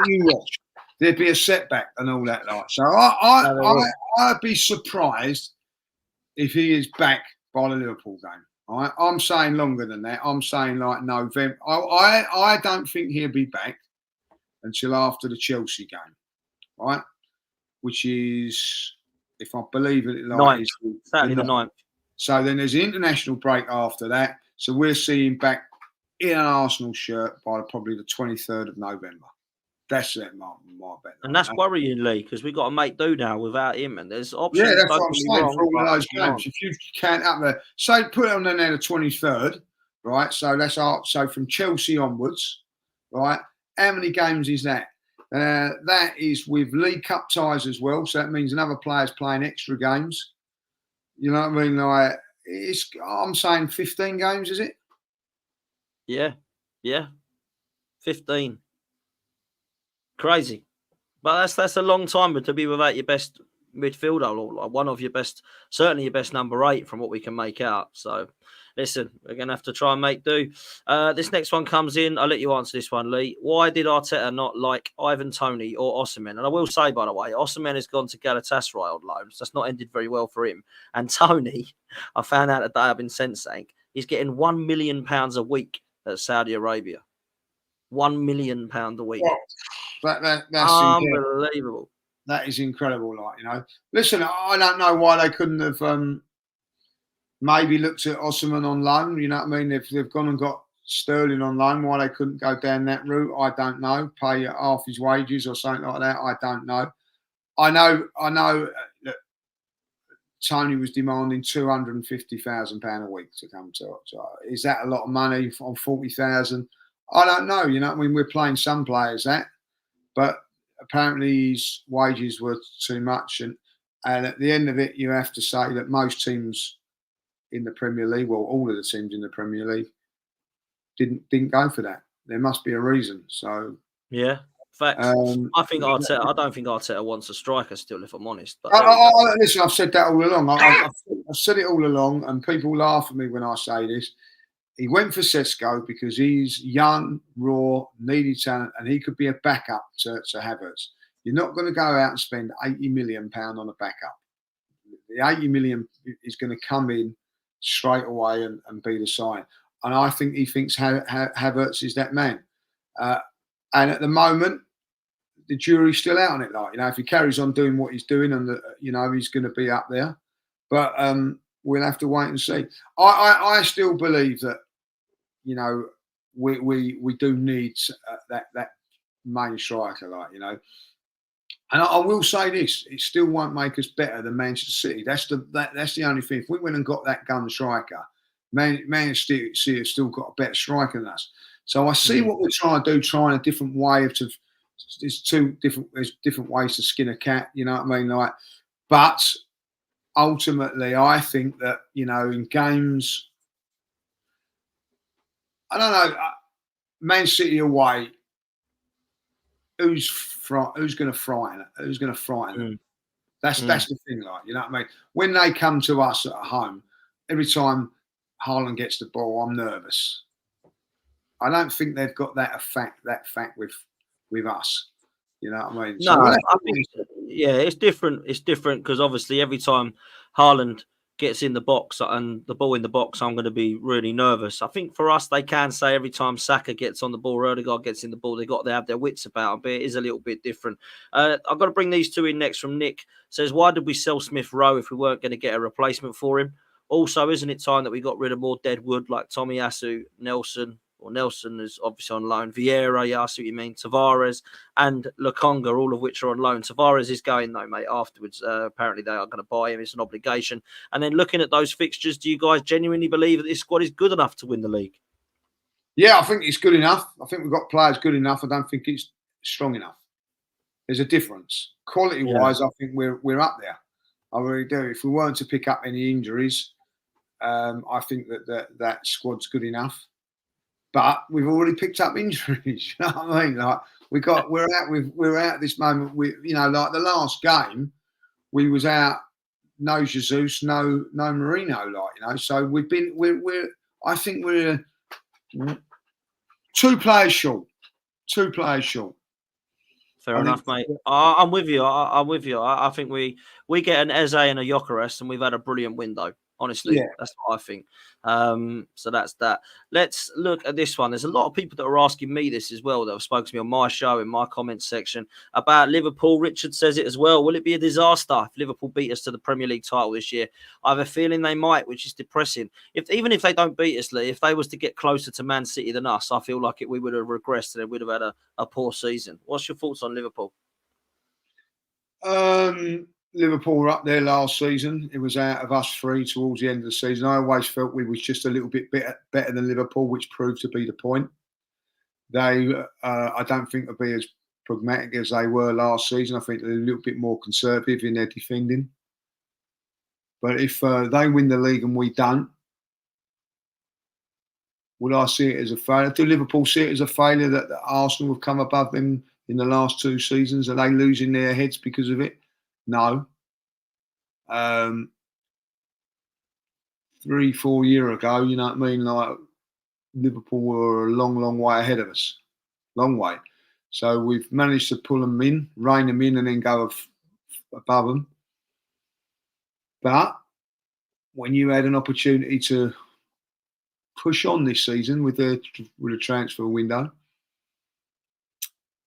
you watch, there'd be a setback and all that. Like, so I'd be surprised if he is back by the Liverpool game. Right? I'm saying longer than that. I'm saying like November. I don't think he'll be back until after the Chelsea game, right? Which is, if I believe it, like Saturday the 9th. So then there's an international break after that. So we're seeing back in an Arsenal shirt by probably the 23rd of November. That's it, my bet. And that's worrying, Lee, because we've got to make do now without him. And there's options. Yeah, that's what I'm saying for all of those games. If you can't up there, so put it on there the 23rd, right? So that's so from Chelsea onwards, right? How many games is that? That is with League Cup ties as well. So that means another player's playing extra games. You know what I mean? Like, I'm saying 15 games, is it? Yeah. 15. Crazy. But that's a long time to be without your best midfielder, or one of your best, certainly your best number 8 from what we can make out. So, listen, we're going to have to try and make do. This next one comes in. I'll let you answer this one, Lee. Why did Arteta not like Ivan Toney or Osimhen? And I will say, by the way, Osimhen has gone to Galatasaray on loan. So that's not ended very well for him. And Toney, I found out today I've been sent saying, he's getting £1 million a week at Saudi Arabia. £1 million a week. Well, that's unbelievable. That is incredible. Listen, I don't know why they couldn't have maybe looked at Osimhen on loan. You know what I mean? If they've gone and got Sterling on loan, why they couldn't go down that route, I don't know. Pay half his wages or something like that, I don't know. I know that Tony was demanding £250,000 a week to come to. Is that a lot of money on 40,000? I don't know. You know what I mean? We're playing some players that, but apparently his wages were too much. And at the end of it, you have to say that most teams in the Premier League, well, all of the teams in the Premier League, didn't go for that. There must be a reason. So yeah, facts. I don't think Arteta wants a striker still, if I'm honest. But listen, I've said that all along. I've said it all along, and people laugh at me when I say this. He went for Sesko because he's young, raw, needed talent, and he could be a backup to Havertz. You're not going to go out and spend £80 million on a backup. The 80 million is going to come in straight away and be the sign. And I think he thinks Havertz is that man. And at the moment, the jury's still out on it. If he carries on doing what he's doing, and he's going to be up there. But we'll have to wait and see. I still believe that we do need that main striker, And I will say this: it still won't make us better than Manchester City. That's the only thing. If we went and got that gun striker, Manchester City have still got a better striker than us. So I see what we're trying to do, trying a different way of there's different ways to skin a cat. You know what I mean? But ultimately, I think that in games, I don't know, Man City away. Who's going to frighten it? Who's going to frighten them? That's the thing, you know what I mean? When they come to us at home, every time Haaland gets the ball, I'm nervous. I don't think they've got that fact with us. You know what I mean? No, I think it's different. It's different because obviously every time Haaland gets in the box and the ball in the box, I'm going to be really nervous. I think for us, they can say every time Saka gets on the ball, Odegaard gets in the ball, they have their wits about them, but it is a little bit different. I've got to bring these two in next from Nick. Says, why did we sell Smith Rowe if we weren't going to get a replacement for him? Also, isn't it time that we got rid of more dead wood like Tomiyasu, Nelson is obviously on loan, Vieira, I see what you mean, Tavares and Lokonga, all of which are on loan. Tavares is going though, mate, afterwards. Apparently they are going to buy him. It's an obligation. And then looking at those fixtures, do you guys genuinely believe that this squad is good enough to win the league? Yeah, I think it's good enough. I think we've got players good enough. I don't think it's strong enough. There's a difference. Quality-wise, I think we're up there. I really do. If we weren't to pick up any injuries, I think that squad's good enough. But we've already picked up injuries. You know what I mean? We're out at this moment. Like the last game, we was out. No Jesus, no Marino. So I think we're 2 players short. 2 players short. Fair enough, mate. I'm with you. I'm with you. I think we get an Eze and a Gyökeres, and we've had a brilliant window. Honestly, that's what I think. So that's that. Let's look at this one. There's a lot of people that are asking me this as well that have spoken to me on my show, in my comments section, about Liverpool. Richard says it as well. Will it be a disaster if Liverpool beat us to the Premier League title this year? I have a feeling they might, which is depressing. Even if they don't beat us, Lee, if they was to get closer to Man City than us, I feel like we would have regressed and we'd have had a poor season. What's your thoughts on Liverpool? Liverpool were up there last season. It was out of us 3 towards the end of the season. I always felt we was just a little bit better than Liverpool, which proved to be the point. They, I don't think they'll be as pragmatic as they were last season. I think they're a little bit more conservative in their defending. But if they win the league and we don't, would I see it as a failure? Do Liverpool see it as a failure that Arsenal have come above them in the last 2 seasons? Are they losing their heads because of it? No. 3-4 years ago, you know what I mean? Like Liverpool were a long, long way ahead of us, long way. So we've managed to pull them in, rein them in, and then go above them. But when you had an opportunity to push on this season with a transfer window,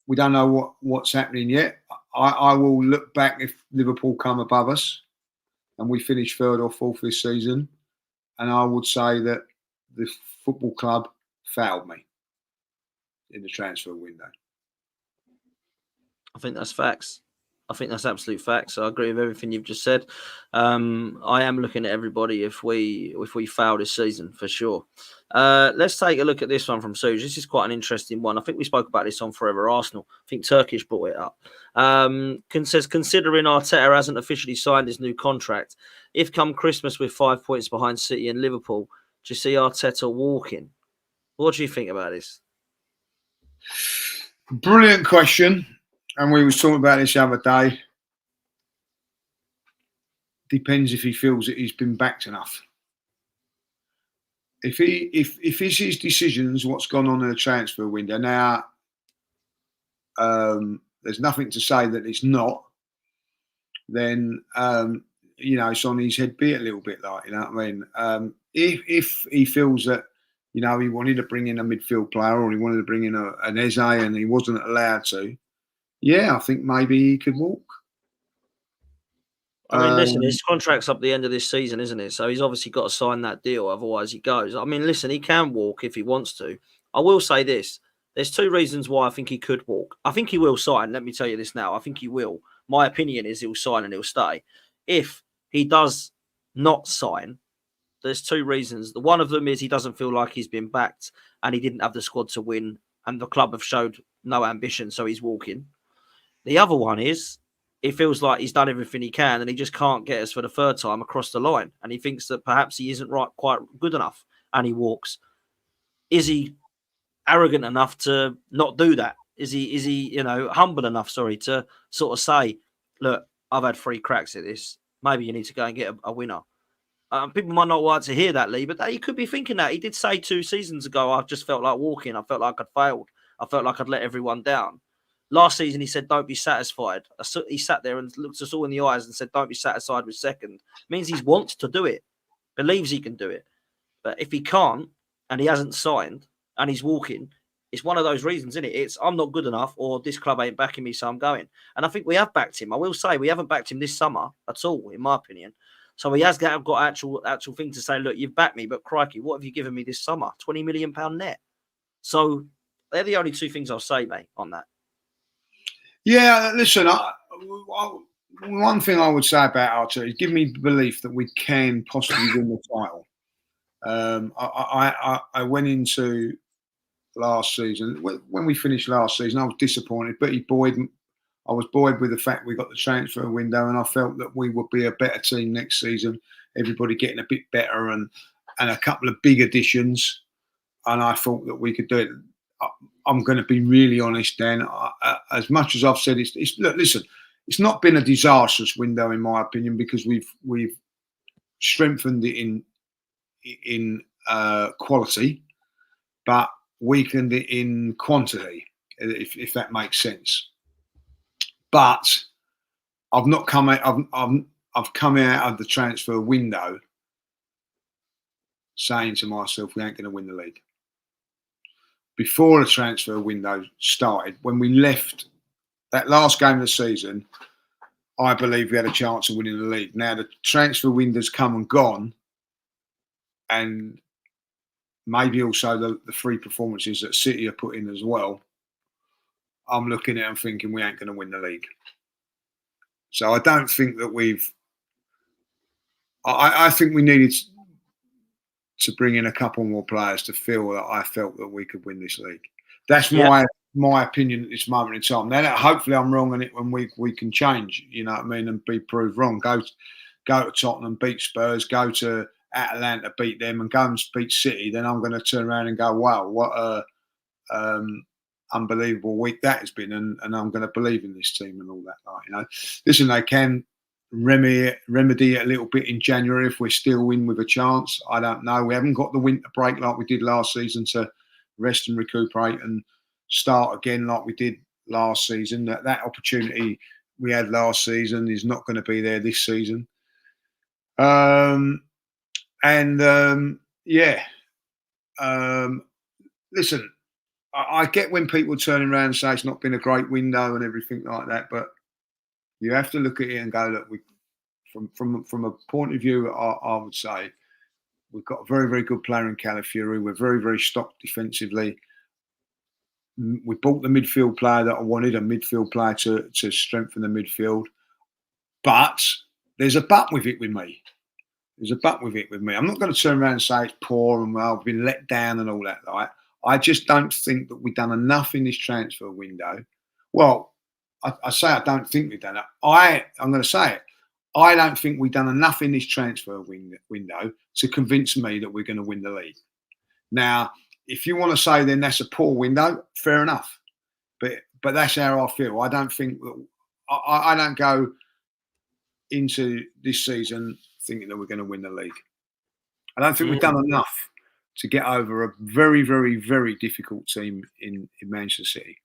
we don't know what's happening yet. I will look back if Liverpool come above us and we finish third or fourth this season, and I would say that the football club failed me in the transfer window. I think that's facts. I think that's absolute facts. I agree with everything you've just said. I am looking at everybody if we fail this season for sure. Let's take a look at this one from Suge. This is quite an interesting one. I think we spoke about this on Forever Arsenal. I think Turkish brought it up. Says, considering Arteta hasn't officially signed his new contract, if come Christmas with 5 points behind City and Liverpool, do you see Arteta walking? What do you think about this? Brilliant question. And we was talking about this the other day. Depends if he feels that he's been backed enough. If it's his decisions, what's gone on in the transfer window now, there's nothing to say that it's not. Then it's on his head be a little bit like, you know what I mean. If he feels that he wanted to bring in a midfield player or he wanted to bring in an Eze and he wasn't allowed to, yeah, I think maybe he could walk. I mean, listen, his contract's up the end of this season, isn't it? So he's obviously got to sign that deal, otherwise he goes. I mean, listen, he can walk if he wants to. I will say this. There's two reasons why I think he could walk. I think he will sign. Let me tell you this now. I think he will. My opinion is he'll sign and he'll stay. If he does not sign, there's two reasons. The one of them is he doesn't feel like he's been backed and he didn't have the squad to win and the club have showed no ambition, so he's walking. The other one is he feels like he's done everything he can and he just can't get us for the third time across the line. And he thinks that perhaps he isn't quite good enough and he walks. Is he arrogant enough to not do that? Is he humble enough, to sort of say, look, I've had 3 cracks at this. Maybe you need to go and get a winner. People might not want to hear that, Lee, but he could be thinking that. He did say 2 seasons ago, I just felt like walking. I felt like I'd failed. I felt like I'd let everyone down. Last season, he said, don't be satisfied. He sat there and looked us all in the eyes and said, don't be satisfied with second. It means he wants to do it, believes he can do it. But if he can't and he hasn't signed and he's walking, it's one of those reasons, isn't it? It's I'm not good enough or this club ain't backing me, so I'm going. And I think we have backed him. I will say we haven't backed him this summer at all, in my opinion. So he has got actual thing to say, look, you've backed me, but crikey, what have you given me this summer? £20 million net. So they're the only 2 things I'll say, mate, on that. Yeah, listen, one thing I would say about Arteta is give me belief that we can possibly win the title. I went into last season, when we finished last season, I was disappointed, but I was buoyed with the fact we got the transfer window and I felt that we would be a better team next season, everybody getting a bit better and a couple of big additions. And I thought that we could do it. I'm going to be really honest, Dan. As much as I've said, look, listen, it's not been a disastrous window in my opinion because we've strengthened it in quality, but weakened it in quantity, if that makes sense. But I've not come out. I've come out of the transfer window saying to myself, we ain't going to win the league. Before the transfer window started, when we left that last game of the season, I believe we had a chance of winning the league. Now the transfer window's come and gone, and maybe also the 3 performances that City are put in as well. I'm looking at it and thinking we ain't going to win the league. So I don't think that I think we needed to bring in a couple more players to feel that I felt that we could win this league. That's my opinion at this moment in time. Now, hopefully I'm wrong on it when we can change, you know what I mean, and be proved wrong. Go to Tottenham, beat Spurs, go to Atalanta, beat them, and go and beat City. Then I'm going to turn around and go, wow, what a unbelievable week that has been, and I'm going to believe in this team and all that. Listen, they can remedy it a little bit in January if we're still in with a chance. I don't know. We haven't got the winter break like we did last season to rest and recuperate and start again like we did last season. That opportunity we had last season is not going to be there this season. Listen, I get when people turn around and say it's not been a great window and everything like that, but you have to look at it and go, look, from a point of view, I would say we've got a very, very good player in Calafiori. We're very, very stocked defensively. We bought the midfield player that I wanted, a midfield player to strengthen the midfield. But there's a but with it with me. There's a but with it with me. I'm not going to turn around and say it's poor and I've been let down and all that. Like, I just don't think that we've done enough in this transfer window. Well, I say I don't think we've done it. I'm going to say it. I don't think we've done enough in this transfer window to convince me that we're going to win the league. Now, if you want to say then that's a poor window, fair enough. But that's how I feel. I don't think I don't go into this season thinking that we're going to win the league. I don't think we've done enough to get over a very, very, very difficult team in Manchester City.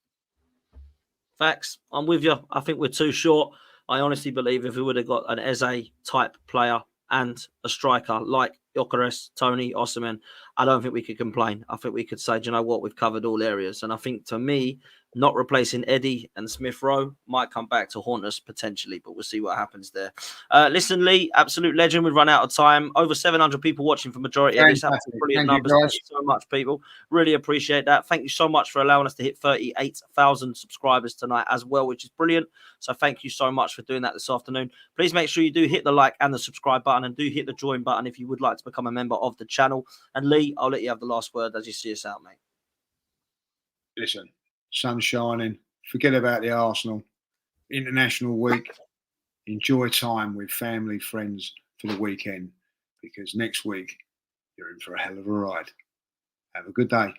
Facts. I'm with you. I think we're too short. I honestly believe if we would have got an Eze type player and a striker like Gyökeres, Tony, Osimhen, I don't think we could complain. I think we could say, do you know what, we've covered all areas. And I think, to me, not replacing Eddie and Smith Rowe might come back to haunt us potentially, but we'll see what happens there. Listen, Lee, absolute legend. We've run out of time. Over 700 people watching for majority of this. Brilliant numbers. Thank you so much, people. Really appreciate that. Thank you so much for allowing us to hit 38,000 subscribers tonight as well, which is brilliant. So thank you so much for doing that this afternoon. Please make sure you do hit the like and the subscribe button, and do hit the join button if you would like to become a member of the channel. And Lee, I'll let you have the last word as you see us out, mate. Listen, sun shining. Forget about the Arsenal. International week. Enjoy time with family, friends for the weekend, because next week you're in for a hell of a ride. Have a good day.